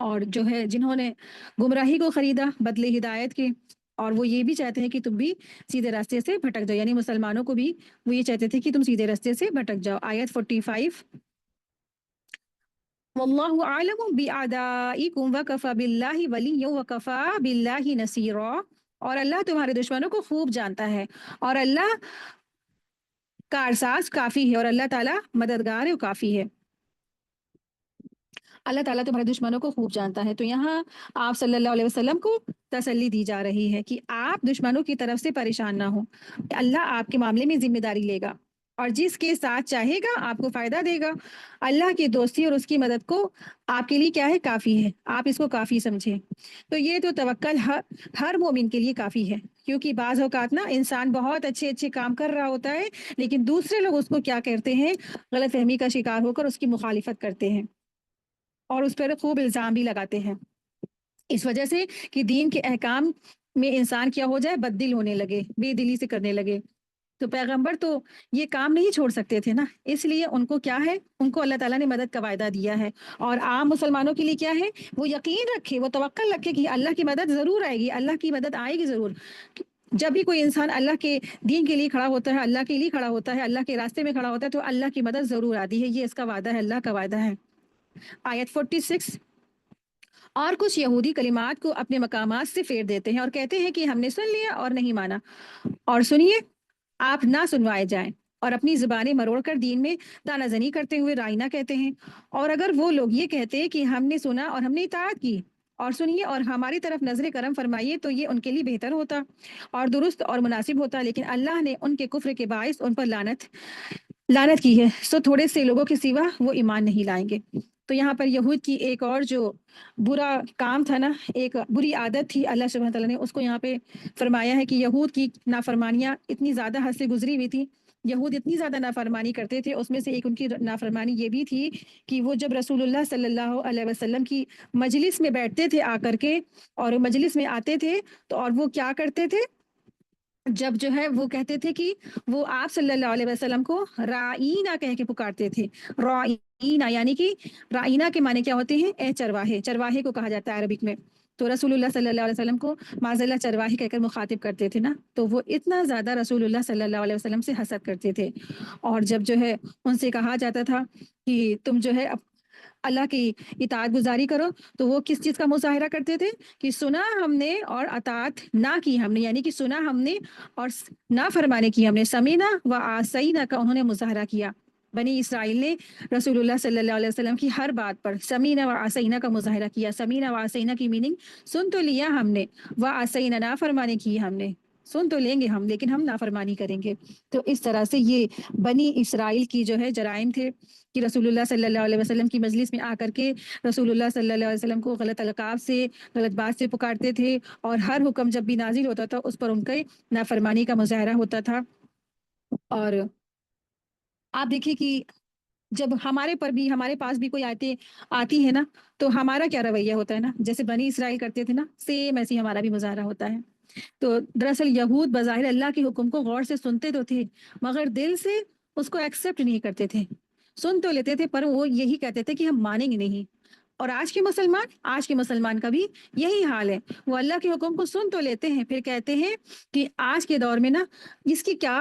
اور جو ہے جنہوں نے گمراہی کو خریدا بدلے ہدایت کے، اور وہ یہ بھی چاہتے ہیں کہ تم بھی سیدھے راستے سے بھٹک جاؤ، یعنی مسلمانوں کو بھی وہ یہ چاہتے تھے کہ تم سیدھے راستے سے بھٹک جاؤ۔ آیت 45، واللہ عالم بِأَعْدَائِكُمْ وَكَفَى بِاللَّهِ وَلِيًّا وَكَفَى بِاللَّهِ نَصِيرًا، اور اللہ تمہارے دشمنوں کو خوب جانتا ہے، اور اللہ کارساز کافی ہے، اور اللہ تعالیٰ مددگار ہے، کافی ہے۔ اللہ تعالیٰ تمہارے دشمنوں کو خوب جانتا ہے۔ تو یہاں آپ صلی اللہ علیہ وسلم کو تسلی دی جا رہی ہے کہ آپ دشمنوں کی طرف سے پریشان نہ ہوں، اللہ آپ کے معاملے میں ذمہ داری لے گا، اور جس کے ساتھ چاہے گا آپ کو فائدہ دے گا۔ اللہ کی دوستی اور اس کی مدد کو آپ کے لیے کیا ہے؟ کافی ہے، آپ اس کو کافی سمجھیں۔ تو یہ تو توکل ہر مومن کے لیے کافی ہے، کیونکہ بعض اوقات نا انسان بہت اچھے اچھے کام کر رہا ہوتا ہے، لیکن دوسرے لوگ اس کو کیا کرتے ہیں؟ غلط فہمی کا شکار ہو کر اس کی مخالفت کرتے ہیں، اور اس پر خوب الزام بھی لگاتے ہیں، اس وجہ سے کہ دین کے احکام میں انسان کیا ہو جائے؟ بد دل ہونے لگے، بے دلی سے کرنے لگے۔ تو پیغمبر تو یہ کام نہیں چھوڑ سکتے تھے نا، اس لیے ان کو کیا ہے؟ ان کو اللہ تعالیٰ نے مدد کا وعدہ دیا ہے، اور عام مسلمانوں کے لیے کیا ہے؟ وہ یقین رکھے، وہ توکل رکھے کہ اللہ کی مدد ضرور آئے گی، اللہ کی مدد آئے گی ضرور۔ جب بھی کوئی انسان اللہ کے دین کے لیے کھڑا ہوتا ہے، اللہ کے لیے کھڑا ہوتا ہے، اللہ کے راستے میں کھڑا ہوتا ہے، تو اللہ کی مدد ضرور آتی ہے، یہ اس کا وعدہ ہے، اللہ کا وعدہ ہے۔ آیت 46، اور کچھ یہودی کلمات کو اپنے مقامات سے پھیر دیتے ہیں اور کہتے ہیں کہ ہم نے سن لیا اور نہیں مانا، اور سنیے آپ نہ سنوائے جائیں، اور اپنی زبانیں مروڑ کر دین میں تانہ زنی کرتے ہوئے رائنا کہتے ہیں۔ اور اگر وہ لوگ یہ کہتے کہ ہم نے سنا اور ہم نے اطاعت کی، اور سنیے اور ہماری طرف نظر کرم فرمائیے، تو یہ ان کے لیے بہتر ہوتا اور درست اور مناسب ہوتا، لیکن اللہ نے ان کے کفر کے باعث ان پر لعنت کی ہے، سو تھوڑے سے لوگوں کے سوا وہ ایمان نہیں لائیں گے۔ تو یہاں پر یہود کی ایک اور جو برا کام تھا نا، ایک بری عادت تھی، اللہ سبحانہ تعالیٰ نے اس کو یہاں پہ فرمایا ہے کہ یہود کی نافرمانیاں اتنی زیادہ حد سے گزری ہوئی تھی، یہود اتنی زیادہ نافرمانی کرتے تھے، اس میں سے ایک ان کی نافرمانی یہ بھی تھی کہ وہ جب رسول اللہ صلی اللہ علیہ وسلم کی مجلس میں بیٹھتے تھے آ کر کے، اور مجلس میں آتے تھے تو اور وہ کیا کرتے تھے؟ جب جو ہے وہ کہتے تھے کہ وہ آپ صلی اللہ علیہ وسلم کو رائینہ کہہ کے پکارتے تھے، رائینہ یعنی کہ رائینہ کے معنی کیا ہوتے ہیں؟ اے چرواہے، چرواہے کو کہا جاتا ہے عربک میں۔ تو رسول اللہ صلی اللہ علیہ وسلم کو معاذ اللہ چرواہے کہہ کر مخاطب کرتے تھے نا، تو وہ اتنا زیادہ رسول اللہ صلی اللہ علیہ وسلم سے حسد کرتے تھے، اور جب جو ہے ان سے کہا جاتا تھا کہ تم جو ہے اللہ کی اطاعت گزاری کرو، تو وہ کس چیز کا مظاہرہ کرتے تھے؟ کہ سنا ہم نے اور اطاعت نہ کی ہم نے، یعنی کہ سنا ہم نے اور نہ فرمانے کی ہم نے، سمینا و آسینا کا انہوں نے مظاہرہ کیا۔ بنی اسرائیل نے رسول اللہ صلی اللہ علیہ وسلم کی ہر بات پر سمینا و آسینا کا مظاہرہ کیا۔ سمینا و آسینا کی میننگ سن تو لیا ہم نے، و آسینا نہ فرمانے کی ہم نے، سن تو لیں گے ہم لیکن ہم نافرمانی کریں گے۔ تو اس طرح سے یہ بنی اسرائیل کی جو ہے جرائم تھے کہ رسول اللہ صلی اللہ علیہ وسلم کی مجلس میں آ کر کے رسول اللہ صلی اللہ علیہ وسلم کو غلط القاب سے، غلط بات سے پکارتے تھے، اور ہر حکم جب بھی نازل ہوتا تھا اس پر ان کے نافرمانی کا مظاہرہ ہوتا تھا۔ اور آپ دیکھیے کہ جب ہمارے پر بھی، ہمارے پاس بھی کوئی آیتیں آتی ہے نا، تو ہمارا کیا رویہ ہوتا ہے نا، جیسے بنی اسرائیل کرتے تھے نا، سیم ایسے ہی ہمارا بھی مظاہرہ ہوتا ہے۔ تو دراصل یہود بظاہر اللہ کے حکم کو غور سے سنتے تو تھے، مگر دل سے اس کو ایکسیپٹ نہیں کرتے تھے، سن تو لیتے تھے پر وہ یہی کہتے تھے کہ ہم مانیں گے نہیں۔ اور آج کے مسلمان کا بھی یہی حال ہے، وہ اللہ کے حکم کو سن تو لیتے ہیں، پھر کہتے ہیں کہ آج کے دور میں نا اس کی کیا،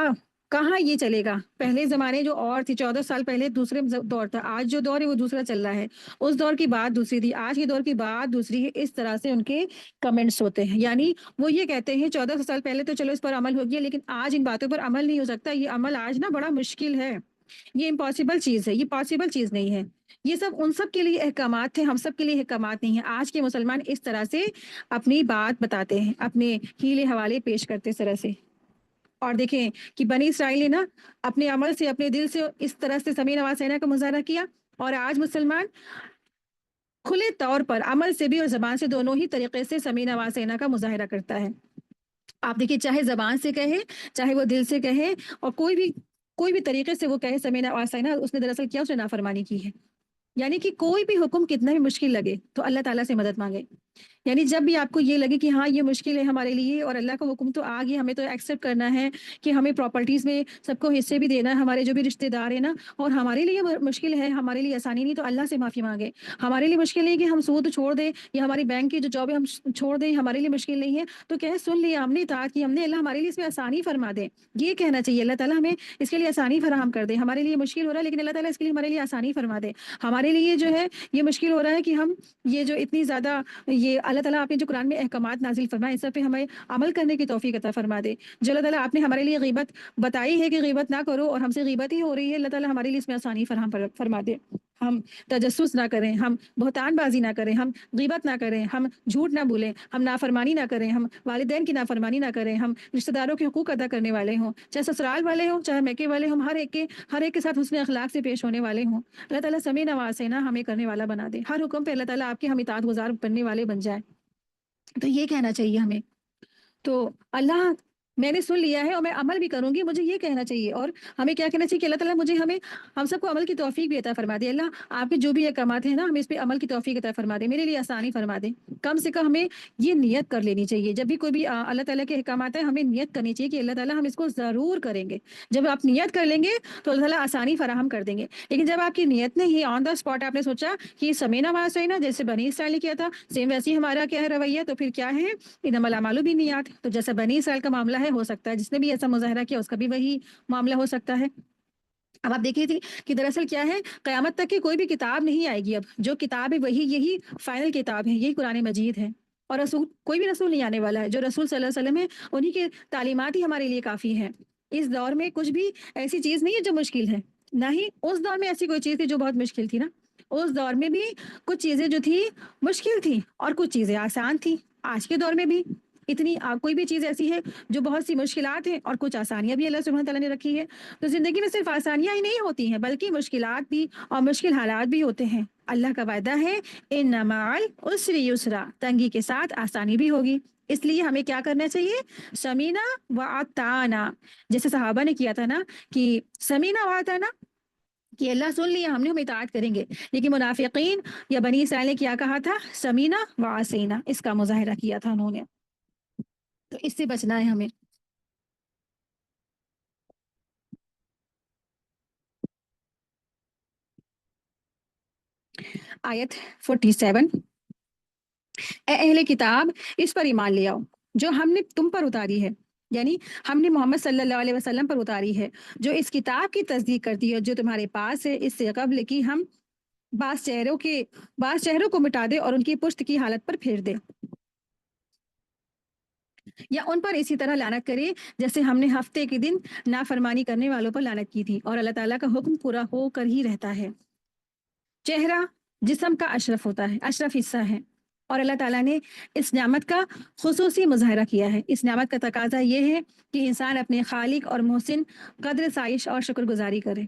کہاں یہ چلے گا؟ پہلے زمانے جو اور تھی 14 سال پہلے دوسرے دور تھا، آج جو دور ہے وہ دوسرا چل رہا ہے، اس دور کی بات دوسری تھی، آج کے دور کی بات دوسری ہے، اس طرح سے ان کے کمنٹس ہوتے ہیں۔ یعنی وہ یہ کہتے ہیں 1400 سال پہلے تو چلو اس پر عمل ہو گیا، لیکن آج ان باتوں پر عمل نہیں ہو سکتا، یہ عمل آج نا بڑا مشکل ہے، یہ امپاسبل چیز ہے، یہ پاسبل چیز نہیں ہے۔ یہ سب ان سب کے لیے احکامات تھے، ہم سب کے لیے احکامات نہیں ہیں۔ آج کے مسلمان اس طرح سے اپنی بات بتاتے ہیں، اپنے ہیلے حوالے پیش کرتے اس طرح سے۔ اور دیکھیں کہ بنی اسرائیل نے نا اپنے عمل سے، اپنے دل سے اس طرح سے سمیع و سینا کا مظاہرہ کیا، اور آج مسلمان کھلے طور پر عمل سے بھی اور زبان سے دونوں ہی طریقے سے سمیع و سینا کا مظاہرہ کرتا ہے۔ آپ دیکھیے چاہے زبان سے کہے، چاہے وہ دل سے کہے، اور کوئی بھی طریقے سے وہ کہے سمیع و سینا، اس نے دراصل کیا؟ اس نے نافرمانی کی ہے۔ یعنی کہ کوئی بھی حکم کتنا بھی مشکل لگے تو اللہ تعالیٰ سے مدد مانگے، یعنی جب بھی آپ کو یہ لگے کہ ہاں یہ مشکل ہے ہمارے لیے اور اللہ کا حکم تو آ گیا، ہمیں تو ایکسیپٹ کرنا ہے کہ ہمیں پراپرٹیز میں سب کو حصے بھی دینا ہے، ہمارے جو بھی رشتے دار ہیں نا، اور ہمارے لیے مشکل ہے، ہمارے لیے آسانی نہیں، تو اللہ سے معافی مانگے۔ ہمارے لیے مشکل نہیں کہ ہم سود چھوڑ دیں یا ہماری بینک کی جو جاب ہے ہم چھوڑ دیں، ہمارے لیے مشکل نہیں ہے، تو کہے سن لیا ہم نے، اطاعت کی ہم نے، اللہ ہمارے لیے اس میں آسانی فرما دے، یہ کہنا چاہیے اللہ تعالیٰ ہمیں اس کے لیے آسانی فراہم کر دے۔ ہمارے لیے مشکل ہو رہا ہے لیکن اللہ تعالیٰ اس کے لیے ہمارے لیے آسانی فرما دے۔ ہمارے لیے جو ہے یہ مشکل ہو رہا ہے کہ ہم یہ جو اتنی زیادہ یہ اللہ تعالیٰ آپ نے جو قرآن میں احکامات نازل فرمائے اس پہ ہمیں عمل کرنے کی توفیق عطا فرما دے۔ جو اللہ تعالیٰ آپ نے ہمارے لیے غیبت بتائی ہے کہ غیبت نہ کرو اور ہم سے غیبت ہی ہو رہی ہے، اللہ تعالیٰ ہمارے لیے اس میں آسانی فراہم فرما دے۔ ہم تجسس نہ کریں، ہم بہتان بازی نہ کریں، ہم غیبت نہ کریں، ہم جھوٹ نہ بولیں، ہم نافرمانی نہ کریں، ہم والدین کی نافرمانی نہ کریں، ہم رشتہ داروں کے حقوق ادا کرنے والے ہوں، چاہے سسرال والے ہوں چاہے میکے والے ہوں، ہر ایک کے ساتھ حسن اخلاق سے پیش ہونے والے ہوں۔ اللہ تعالیٰ سمیع نواز ہے نا، ہمیں کرنے والا بنا دے، ہر حکم پہ اللہ تعالیٰ آپ کے ہم اطاعت گزار بننے والے بن جائے۔ تو یہ کہنا چاہیے ہمیں، تو اللہ میں نے سن لیا ہے اور میں عمل بھی کروں گی، مجھے یہ کہنا چاہیے۔ اور ہمیں کیا کہنا چاہیے کہ اللہ تعالیٰ ہم سب کو عمل کی توفیق بھی عطا فرما دے۔ اللہ آپ کے جو بھی احکامات ہیں نا، ہمیں اس پہ عمل کی توفیق عطا فرما دے، میرے لیے آسانی فرما دے۔ کم سے کم ہمیں یہ نیت کر لینی چاہیے، جب بھی کوئی بھی اللہ تعالیٰ کے احکامات ہیں ہمیں نیت کرنی چاہیے کہ اللہ تعالیٰ ہم اس کو ضرور کریں گے۔ جب آپ نیت کر لیں گے تو اللہ تعالیٰ آسانی فراہم کر دیں گے۔ لیکن جب آپ کی نیت نہیں، آن دا اسپاٹ آپ نے سوچا کہ سمیع نواز ہے نا، جیسے بنی اسرائیل نے کیا تھا سیم ویسے ہی ہمارا کیا ہے رویہ، تو پھر کیا ہے انما الاعمال بالنیات، تو جیسا بنی اسرائیل کا معاملہ ہے، ہو سکتا ہے جس نے بھی ایسا مظاہرہ کیا اس کا بھی وہی معاملہ ہو سکتا ہے۔ اب آپ دیکھیے تھی کہ دراصل کیا ہے، قیامت تک کی کوئی بھی کتاب نہیں آئے گی، اب جو کتاب ہے وہی یہی فائنل کتاب ہے، یہی قرآن مجید ہے۔ اور رسول کوئی بھی رسول نہیں آنے والا ہے، جو رسول صلی اللہ علیہ وسلم ہے انہی کی تعلیمات ہی ہمارے لیے کافی ہے۔ اس دور میں کچھ بھی ایسی چیز نہیں ہے جو مشکل ہے، نہ ہی اس دور میں ایسی کوئی چیز تھی جو بہت مشکل تھی نا۔ اس دور میں بھی کچھ چیزیں جو تھی مشکل تھی اور کچھ چیزیں آسان تھی، آج کے دور میں بھی اتنی کوئی بھی چیز ایسی ہے جو بہت سی مشکلات ہیں اور کچھ آسانیاں بھی اللہ سبحانہ تعالیٰ نے رکھی ہے۔ تو زندگی میں صرف آسانیاں ہی نہیں ہوتی ہیں بلکہ مشکلات بھی اور مشکل حالات بھی ہوتے ہیں۔ اللہ کا وعدہ ہے ان مع العسر یسرا، تنگی کے ساتھ آسانی بھی ہوگی۔ اس لیے ہمیں کیا کرنا چاہیے، سمینا و اطعنا، جیسے صحابہ نے کیا تھا نا کہ سمینا و اطعنا، کہ اللہ سن لیا ہم نے، ہم اطاعت کریں گے۔ لیکن منافقین یا بنی اسرائیل نے کیا کہا تھا، سمینا و عصینا، اس کا مظاہرہ کیا تھا انہوں نے۔ تو اس سے بچنا ہے ہمیں۔ آیت 47، اے اہل کتاب اس پر ایمان لے آؤ جو ہم نے تم پر اتاری ہے، یعنی ہم نے محمد صلی اللہ علیہ وسلم پر اتاری ہے، جو اس کتاب کی تصدیق کرتی ہے جو تمہارے پاس ہے، اس سے قبل کہ ہم بعض چہروں کو مٹا دے اور ان کی پشت کی حالت پر پھیر دے، یا ان پر اسی طرح لعنت کرے جیسے ہم نے ہفتے کے دن نافرمانی کرنے والوں پر لعنت کی تھی، اور اللہ تعالیٰ کا حکم پورا ہو کر ہی رہتا ہے۔ چہرہ جسم کا اشرف ہوتا ہے، اشرف حصہ ہے، اور اللہ تعالیٰ نے اس نعمت کا خصوصی مظاہرہ کیا ہے۔ اس نعمت کا تقاضا یہ ہے کہ انسان اپنے خالق اور محسن قدر سائش اور شکر گزاری کرے۔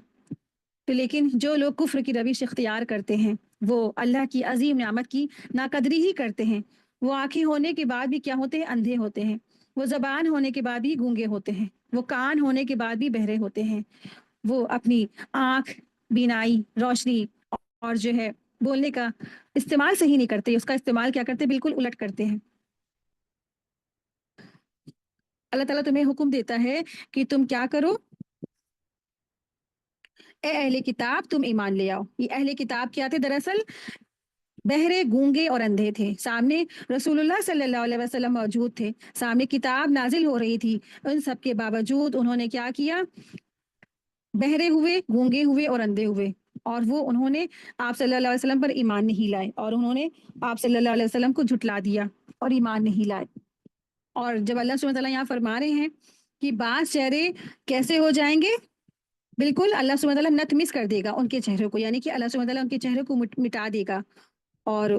تو لیکن جو لوگ کفر کی روش اختیار کرتے ہیں وہ اللہ کی عظیم نعمت کی ناقدری ہی کرتے ہیں۔ وہ آنکھیں ہونے کے بعد بھی کیا ہوتے ہیں، اندھے ہوتے ہیں۔ وہ زبان ہونے کے بعد بھی گونگے ہوتے ہیں۔ وہ کان ہونے کے بعد بھی بہرے ہوتے ہیں۔ وہ اپنی آنکھ، بینائی، روشنی اور جو ہے بولنے کا استعمال صحیح نہیں کرتے، اس کا استعمال کیا کرتے، بالکل الٹ کرتے ہیں۔ اللہ تعالیٰ تمہیں حکم دیتا ہے کہ تم کیا کرو، اے اہل کتاب تم ایمان لے آؤ۔ یہ اہل کتاب کیا تھے، دراصل بہرے، گونگے اور اندھے تھے۔ سامنے رسول اللہ صلی اللہ علیہ وسلم موجود تھے، سامنے کتاب نازل ہو رہی تھی، ان سب کے باوجود انہوں نے کیا کیا، بہرے ہوئے، گونگے ہوئے اور اندھے ہوئے، اور وہ انہوں نے آپ صلی اللہ علیہ وسلم پر ایمان نہیں لائے، اور انہوں نے آپ صلی اللہ علیہ وسلم کو جھٹلا دیا اور ایمان نہیں لائے۔ اور جب اللہ سبحانہ تعالیٰ یہاں فرما رہے ہیں کہ بعض چہرے کیسے ہو جائیں گے، بالکل اللہ سبحانہ تعالیٰ نت مس کر دے گا ان کے چہروں کو، یعنی کہ اللہ سبحانہ تعالیٰ ان کے چہرے کو مٹا دے گا، اور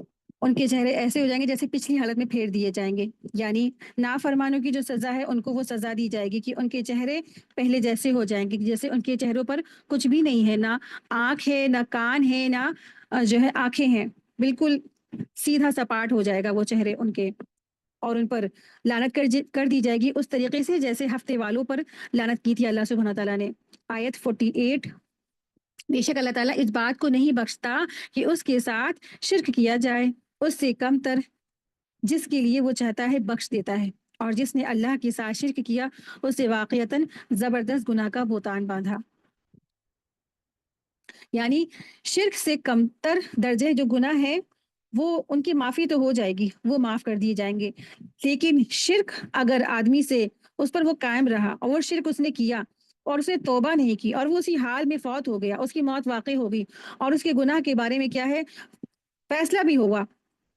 ان کے چہرے ایسے ہو جائیں گے جیسے پچھلی حالت میں پھیر دیے جائیں گے۔ یعنی نافرمانوں کی جو سزا ہے ان کو وہ سزا دی جائے گی کہ ان کے چہرے پہلے جیسے ہو جائیں گے، جیسے ان کے چہروں پر کچھ بھی نہیں ہے، نہ آنکھ ہے، نہ کان ہے، نہ جو ہے آنکھیں ہیں، بالکل سیدھا سپاٹ ہو جائے گا وہ چہرے ان کے، اور ان پر لعنت کر دی جائے گی اس طریقے سے جیسے ہفتے والوں پر لعنت کی تھی اللہ سبحانہ تعالیٰ نے۔ آیت 48، بے شک اللہ تعالیٰ اس بات کو نہیں بخشتا کہ اس کے ساتھ شرک کیا جائے، اس سے کم تر جس کے لیے وہ چاہتا ہے بخش دیتا ہے، اور جس نے اللہ کے ساتھ شرک کیا اسے واقعتاً زبردست گناہ کا بہتان باندھا۔ یعنی شرک سے کم تر درجے جو گناہ ہے وہ ان کی معافی تو ہو جائے گی، وہ معاف کر دیے جائیں گے، لیکن شرک اگر آدمی سے اس پر وہ قائم رہا اور وہ شرک اس نے کیا اور اس نے توبہ نہیں کی اور وہ اسی حال میں فوت ہو گیا، اس کی موت واقع ہو گئی اور اس کے گناہ کے بارے میں کیا ہے فیصلہ بھی ہوا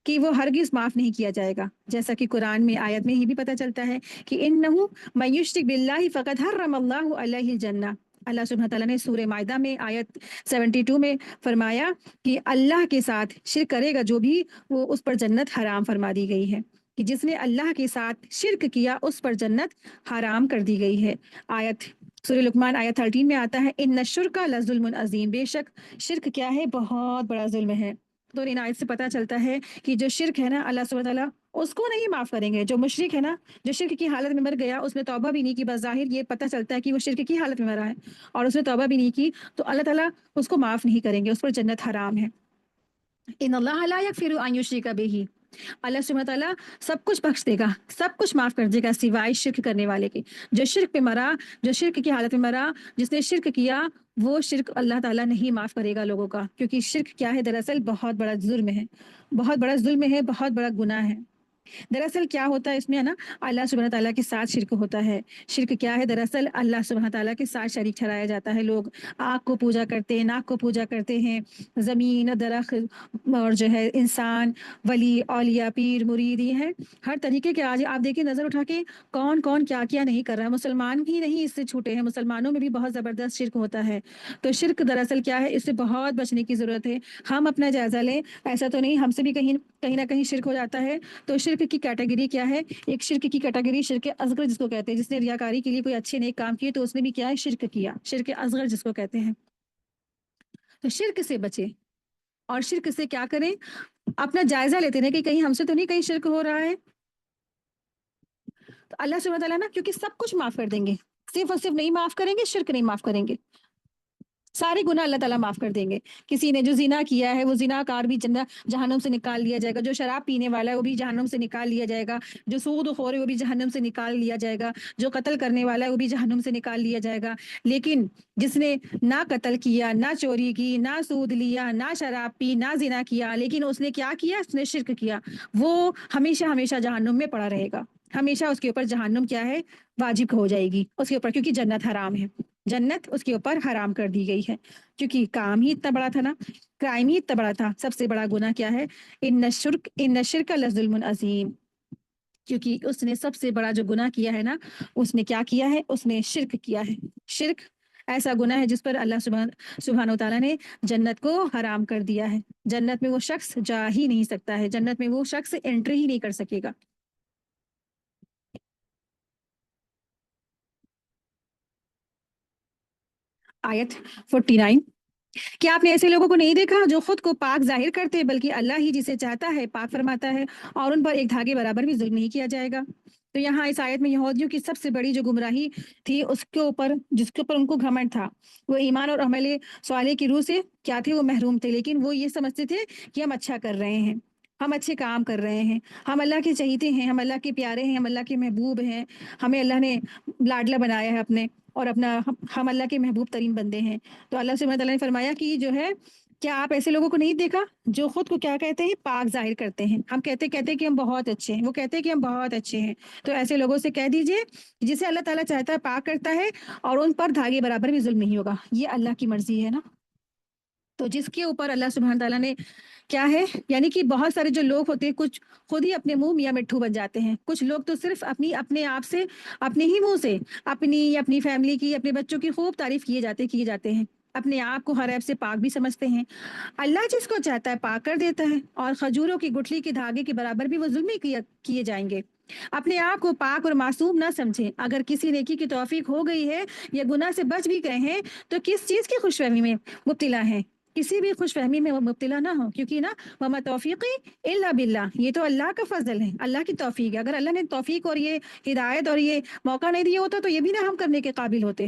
کہ وہ ہرگز معاف نہیں کیا جائے گا، جیسا کہ قرآن میں آیت میں یہ بھی پتہ چلتا ہے کہ انہو من یشرک باللہ فقد حرم اللہ علیہ الجنہ۔ اللہ سبحانہ تعالیٰ نے سورہ مائدہ میں آیت 72 میں فرمایا کہ اللہ کے ساتھ شرک کرے گا جو بھی، وہ اس پر جنت حرام فرما دی گئی ہے، کہ جس نے اللہ کے ساتھ شرک کیا اس پر جنت حرام کر دی گئی ہے۔ آیت سورہ لقمان آیت 13 میں آتا ہے ان الشرک لظلم عظیم، بے شک شرک کیا ہے بہت بڑا ظلم ہے۔ تو ان آیت سے پتہ چلتا ہے کہ جو شرک ہے نا اللہ سبحانہ تعالیٰ اس کو نہیں معاف کریں گے، جو مشرک ہے نا، جو شرک کی حالت میں مر گیا اس نے توبہ بھی نہیں کی، بظاہر یہ پتہ چلتا ہے کہ وہ شرک کی حالت میں مرا ہے اور اس نے توبہ بھی نہیں کی، تو اللہ تعالیٰ اس کو معاف نہیں کریں گے، اس پر جنت حرام ہے۔ ان اللہ لا یغفر ان یشرک بہ، اللہ سبحانہ تعالیٰ سب کچھ بخش دے گا، سب کچھ معاف کر دے گا سوائے شرک کرنے والے کے۔ جو شرک پہ مرا، جو شرک کی حالت میں مرا، جس نے شرک کیا، وہ شرک اللہ تعالیٰ نہیں معاف کرے گا لوگوں کا، کیونکہ شرک کیا ہے دراصل بہت بڑا ظلم ہے، بہت بڑا ظلم ہے، بہت بڑا گناہ ہے۔ دراصل کیا ہوتا ہے اس میں ہے نا، اللہ سبحانہ تعالیٰ کے ساتھ شرک ہوتا ہے۔ شرک کیا ہے دراصل اللہ سبحانہ تعالیٰ کے ساتھ شریک ٹھہرایا جاتا ہے، لوگ آگ کو پوجا کرتے ہیں، ناک کو پوجا کرتے ہیں، زمین، درخت اور جو ہے انسان، ولی، اولیاء، پیر، مرید، یہ ہے ہر طریقے کے۔ آج آپ دیکھیں نظر اٹھا کے کون کون کیا کیا نہیں کر رہا ہے، مسلمان بھی نہیں اس سے چھوٹے ہیں، مسلمانوں میں بھی بہت زبردست شرک ہوتا ہے۔ تو شرک دراصل کیا ہے، اس سے بہت بچنے کی ضرورت ہے۔ ہم اپنا جائزہ لیں، ایسا تو نہیں ہم سے بھی کہیں کہیں نہ کہیں شرک ہو جاتا ہے۔ تو شرک کی کیٹیگری کیا ہے، ایک شرک کی کیٹیگری شرک اصغر جس کو کہتے ہیں، جس نے ریاکاری کے لیے کوئی اچھے نیک کام کیے تو اس نے بھی کیا ہے شرک کیا، شرک اصغر جس کو کہتے ہیں۔ تو شرک سے بچے اور شرک سے کیا کریں، اپنا جائزہ لیتے ہیں کہ کہیں ہم سے تو نہیں کہیں شرک ہو رہا ہے۔ تو اللہ سبحانہ تعالیٰ نا کیونکہ سب کچھ معاف کر دیں گے، صرف اور صرف نہیں معاف کریں گے، شرک نہیں معاف کریں گے، سارے گناہ اللہ تعالیٰ معاف کر دیں گے۔ کسی نے جو زنا کیا ہے وہ زنا کار بھی جہنم سے نکال لیا جائے گا، جو شراب پینے والا ہے وہ بھی جہنم سے نکال لیا جائے گا، جو سود خور ہے وہ بھی جہنم سے نکال لیا جائے گا، جو قتل کرنے والا ہے وہ بھی جہنم سے نکال لیا جائے گا۔ لیکن جس نے نہ قتل کیا، نہ چوری کی، نہ سود لیا، نہ شراب پی، نہ زنا کیا، لیکن اس نے کیا کیا، اس نے شرک کیا، وہ ہمیشہ ہمیشہ جہنم میں پڑا رہے گا، ہمیشہ اس کے اوپر جہنم کیا ہے واجب ہو جائے گی اس کے اوپر، کیونکہ جنت حرام ہے، جنت اس کے اوپر حرام کر دی گئی ہے، کیونکہ کام ہی اتنا بڑا تھا نا، کرائم ہی اتنا بڑا تھا۔ سب سے بڑا گناہ کیا ہے، ان الشرک لظلم عظیم، کیونکہ اس نے سب سے بڑا جو گناہ کیا ہے نا، اس نے کیا کیا ہے، اس نے شرک کیا ہے۔ شرک ایسا گناہ ہے جس پر اللہ سبحانہ و تعالیٰ نے جنت کو حرام کر دیا ہے، جنت میں وہ شخص جا ہی نہیں سکتا ہے، جنت میں وہ شخص انٹری ہی نہیں کر سکے گا۔ آیت 49، کیا آپ نے ایسے لوگوں کو نہیں دیکھا جو خود کو پاک ظاہر کرتے بلکہ اللہ ہی جسے چاہتا ہے پاک فرماتا ہے، اور ان پر ایک دھاگے برابر بھی ظلم نہیں کیا جائے گا۔ تو یہاں اس آیت میں یہودیوں کی سب سے بڑی جو گمراہی تھی، اس کے اوپر جس کے اوپر ان کو گھمنڈ تھا، وہ ایمان اور عمل صالح کی روح سے کیا تھے، وہ محروم تھے، لیکن وہ یہ سمجھتے تھے کہ ہم اچھا کر رہے ہیں، ہم اچھے کام کر رہے ہیں، ہم اللہ کے چہیتے ہیں، ہم اللہ کے پیارے ہیں، ہم اللہ کے محبوب ہیں، ہمیں اللہ نے لاڈلا بنایا ہے اپنے، اور اپنا ہم اللہ کے محبوب ترین بندے ہیں۔ تو اللہ سبحانہ تعالیٰ نے فرمایا کہ جو ہے کیا آپ ایسے لوگوں کو نہیں دیکھا جو خود کو کیا کہتے ہیں، پاک ظاہر کرتے ہیں، ہم کہتے کہ ہم بہت اچھے ہیں، وہ کہتے ہیں کہ ہم بہت اچھے ہیں۔ تو ایسے لوگوں سے کہہ دیجئے جسے اللہ تعالیٰ چاہتا ہے پاک کرتا ہے، اور ان پر دھاگے برابر بھی ظلم نہیں ہوگا، یہ اللہ کی مرضی ہے نا۔ تو جس کے اوپر اللہ سبحانہ تعالیٰ نے کیا ہے، یعنی کہ بہت سارے جو لوگ ہوتے ہیں کچھ خود ہی اپنے منہ میاں مٹھو بن جاتے ہیں، کچھ لوگ تو صرف اپنے آپ سے، اپنے ہی منہ سے اپنی فیملی کی، اپنے بچوں کی خوب تعریف کیے جاتے ہیں، اپنے آپ کو ہر عیب سے پاک بھی سمجھتے ہیں۔ اللہ جس کو چاہتا ہے پاک کر دیتا ہے، اور کھجوروں کی گٹھلی کے دھاگے کے برابر بھی وہ ظلم ہی کیے جائیں گے۔ اپنے آپ کو پاک اور معصوم نہ سمجھیں، اگر کسی نیکی کی توفیق ہو گئی ہے یا گناہ سے بچ بھی گئے ہیں تو کس چیز کی خوش فہمی میں مبتلا ہیں، کسی بھی خوش فہمی میں وہ مبتلا نہ ہو، کیونکہ نا وما توفیقی الا باللہ، یہ تو اللہ کا فضل ہے، اللہ کی توفیق ہے۔ اگر اللہ نے توفیق اور یہ ہدایت اور یہ موقع نہیں دیا ہوتا تو یہ بھی نہ ہم کرنے کے قابل ہوتے۔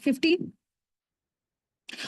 50,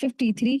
53,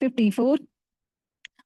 54,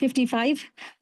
55,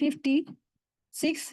56,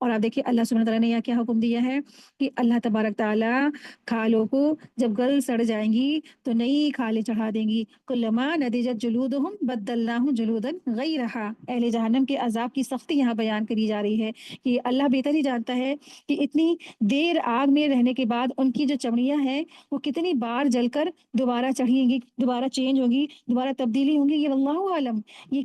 اور آپ دیکھیے اللہ سبحانہ تعالیٰ نے یہاں کیا حکم دیا ہے کہ اللہ تبارک تعالیٰ کھالوں کو جب گل سڑ جائیں گی تو نئی کھالیں چڑھا دیں گی. کلما نضجت جلودہم بدلناہم جلودا غیرہا. اہل جہنم کے عذاب کی سختی یہاں بیان کری جا رہی ہے کہ اللہ بہتر ہی جانتا ہے کہ اتنی دیر آگ میں رہنے کے بعد ان کی جو چمڑیاں ہیں وہ کتنی بار جل کر دوبارہ چڑھیں گی، دوبارہ چینج ہوگی، دوبارہ تبدیلی ہوں گی. یہ اللہ عالم یہ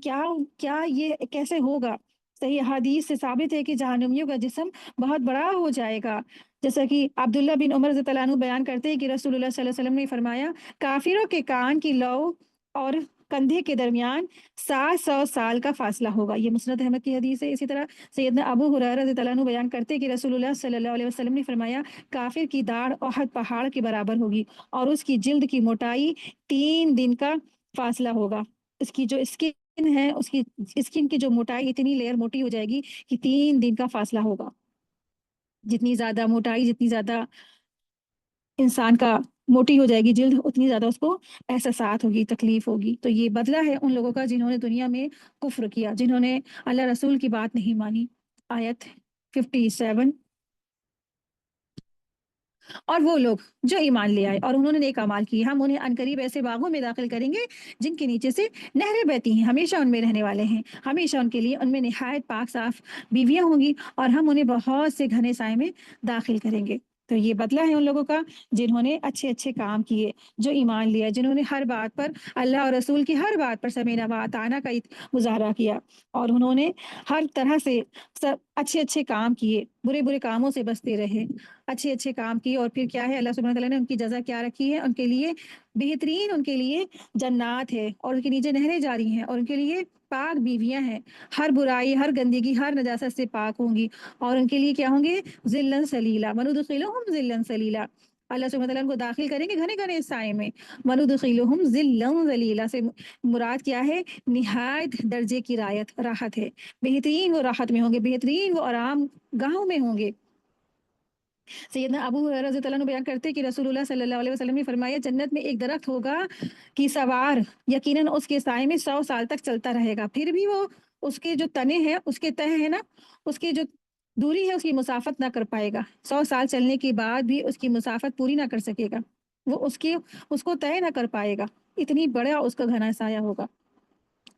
کیا یہ کیسے ہوگا. صحیح حدیث سے ثابت ہے کہ جہنمیوں کا جسم بہت بڑا ہو جائے گا. جیسا کہ عبداللہ بن عمر رضی اللہ عنہ بیان کرتے ہیں کہ رسول اللہ صلی اللہ علیہ وسلم نے فرمایا کافروں کے کان کی لو اور کندھے کے درمیان 700 سال کا فاصلہ ہوگا. یہ مسند احمد کی حدیث ہے. اسی طرح سیدنا ابو ہریرہ رضی اللہ عنہ بیان کرتے ہیں کہ رسول اللہ صلی اللہ علیہ وسلم نے فرمایا کافر کی داڑھ احد پہاڑ کے برابر ہوگی اور اس کی جلد کی موٹائی 3 دن کا فاصلہ ہوگا. اس کی جو اسکن ہے اس کی اسکن کی جو موٹائی اتنی لیئر موٹی ہو جائے گی کہ 3 دن کا فاصلہ ہوگا. جتنی زیادہ موٹائی جتنی زیادہ انسان کا موٹی ہو جائے گی جلد اتنی زیادہ اس کو احساسات ہوگی، تکلیف ہوگی. تو یہ بدلہ ہے ان لوگوں کا جنہوں نے دنیا میں کفر کیا، جنہوں نے اللہ رسول کی بات نہیں مانی. آیت 57. اور وہ لوگ جو ایمان لے آئے اور انہوں نے نیک اعمال کیے ہم انہیں عنقریب ایسے باغوں میں داخل کریں گے جن کے نیچے سے نہریں بہتی ہیں، ہمیشہ ان میں رہنے والے ہیں، ہمیشہ ان کے لیے ان میں نہایت پاک صاف بیویاں ہوں گی اور ہم انہیں بہت سے گھنے سائے میں داخل کریں گے. تو یہ بدلہ ہے ان لوگوں کا جنہوں نے اچھے اچھے کام کیے، جو ایمان لیا، جنہوں نے ہر بات پر اللہ اور رسول کی ہر بات پر سمیع و اطاعہ کا مظاہرہ کیا اور انہوں نے ہر طرح سے سب اچھے اچھے کام کیے، برے برے کاموں سے بچتے رہے، اچھے اچھے کام کیے. اور پھر کیا ہے اللہ سبحانہ تعالیٰ نے ان کی جزا کیا رکھی ہے، ان کے لیے بہترین ان کے لیے جنات ہے اور ان کے نیچے نہریں جاری ہیں اور ان کے لیے پاک بیویاں ہیں، ہر برائی ہر گندگی ہر نجاست سے پاک ہوں گی اور ان کے لیے کیا ہوں گے ذلًا سلیلا وندخلہم ذلًا سلیلا. اللہ سبحانہ تعالیٰ ان کو داخل کریں گے گھنے گھنے سائے میں. وندخلہم ذلًا ذلیلا سے مراد کیا ہے نہایت درجے کی راحت ہے، بہترین وہ راحت میں ہوں گے، بہترین وہ آرام گاہوں میں ہوں گے. سیدنا ابو ہریرہ رضی اللہ عنہ بیان کرتے کہ رسول اللہ صلی اللہ علیہ وسلم نے فرمایا جنت میں ایک درخت ہوگا کہ سوار یقیناً اس کے سائے میں 100 سال تک چلتا رہے گا، پھر بھی وہ اس کے جو تنے ہیں اس کے تہ ہے نا اس کی جو دوری ہے اس کی مسافت نہ کر پائے گا. 100 سال چلنے کے بعد بھی اس کی مسافت پوری نہ کر سکے گا، وہ اس کو طے نہ کر پائے گا، اتنی بڑا اس کا گھنا سایہ ہوگا.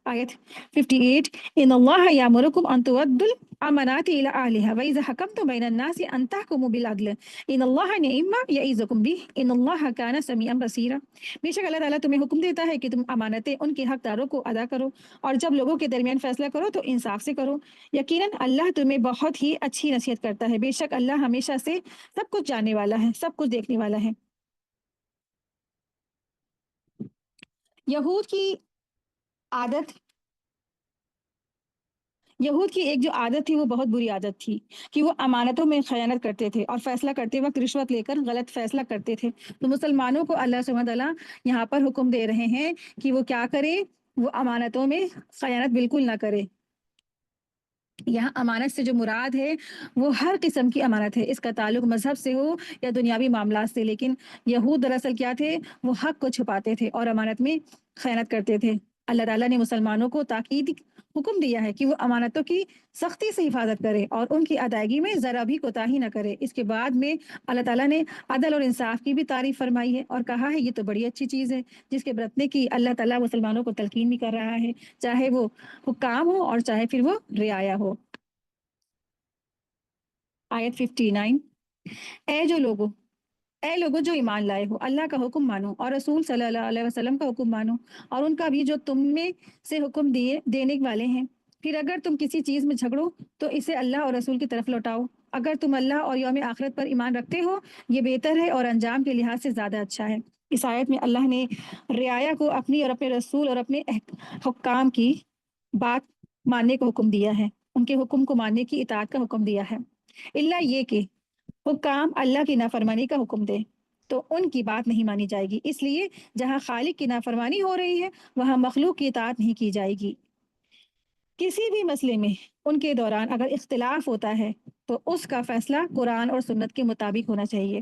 آیت 58 ان اللہ یامرکم ان تؤدوا الامانات الی اہلها واذا حکمتم بین الناس ان تحکموا بالعدل ان اللہ نعم ما یعظکم به ان اللہ کان سمیعا بصیرا. بے شک اللہ تعالیٰ تمہیں حکم دیتا ہے کہ تم امانتیں ان کے حقداروں کو ادا کرو اور جب لوگوں کے درمیان فیصلہ کرو تو انصاف سے کرو، یقیناً اللہ تمہیں بہت ہی اچھی نصیحت کرتا ہے، بے شک اللہ ہمیشہ سے سب کچھ جاننے والا ہے، سب کچھ دیکھنے والا ہے. یہود کی عادت یہود کی ایک جو عادت تھی وہ بہت بری عادت تھی کہ وہ امانتوں میں خیانت کرتے تھے اور فیصلہ کرتے وقت رشوت لے کر غلط فیصلہ کرتے تھے. تو مسلمانوں کو اللہ سبحانہ تعالیٰ یہاں پر حکم دے رہے ہیں کہ وہ کیا کرے، وہ امانتوں میں خیانت بالکل نہ کرے. یہاں امانت سے جو مراد ہے وہ ہر قسم کی امانت ہے، اس کا تعلق مذہب سے ہو یا دنیاوی معاملات سے. لیکن یہود دراصل کیا تھے، وہ حق کو چھپاتے تھے اور امانت میں خیانت کرتے تھے. اللہ تعالیٰ نے مسلمانوں کو تاکید حکم دیا ہے کہ وہ امانتوں کی سختی سے حفاظت کرے اور ان کی ادائیگی میں ذرا بھی کوتاہی نہ کرے. اس کے بعد میں اللہ تعالیٰ نے عدل اور انصاف کی بھی تعریف فرمائی ہے اور کہا ہے یہ تو بڑی اچھی چیز ہے جس کے برتنے کی اللہ تعالیٰ مسلمانوں کو تلقین بھی کر رہا ہے، چاہے وہ حکام ہو اور چاہے پھر وہ رعایا ہو. آیت 59 اے لوگوں جو ایمان لائے ہو اللہ کا حکم مانو اور رسول صلی اللہ علیہ وسلم کا حکم مانو اور ان کا بھی جو تم میں سے حکم دینے والے ہیں. پھر اگر تم کسی چیز میں جھگڑو تو اسے اللہ اور رسول کی طرف لوٹاؤ اگر تم اللہ اور یوم آخرت پر ایمان رکھتے ہو، یہ بہتر ہے اور انجام کے لحاظ سے زیادہ اچھا ہے. اس آیت میں اللہ نے رعایا کو اپنی اور اپنے رسول اور اپنے حکام کی بات ماننے کو حکم دیا ہے، ان کے حکم کو ماننے کی اطاعت کا حکم دیا ہے. اللہ یہ کہ حکام اللہ کی نافرمانی کا حکم دے تو ان کی بات نہیں مانی جائے گی، اس لیے جہاں خالق کی نافرمانی ہو رہی ہے وہاں مخلوق کی اطاعت نہیں کی جائے گی. کسی بھی مسئلے میں ان کے دوران اگر اختلاف ہوتا ہے تو اس کا فیصلہ قرآن اور سنت کے مطابق ہونا چاہیے.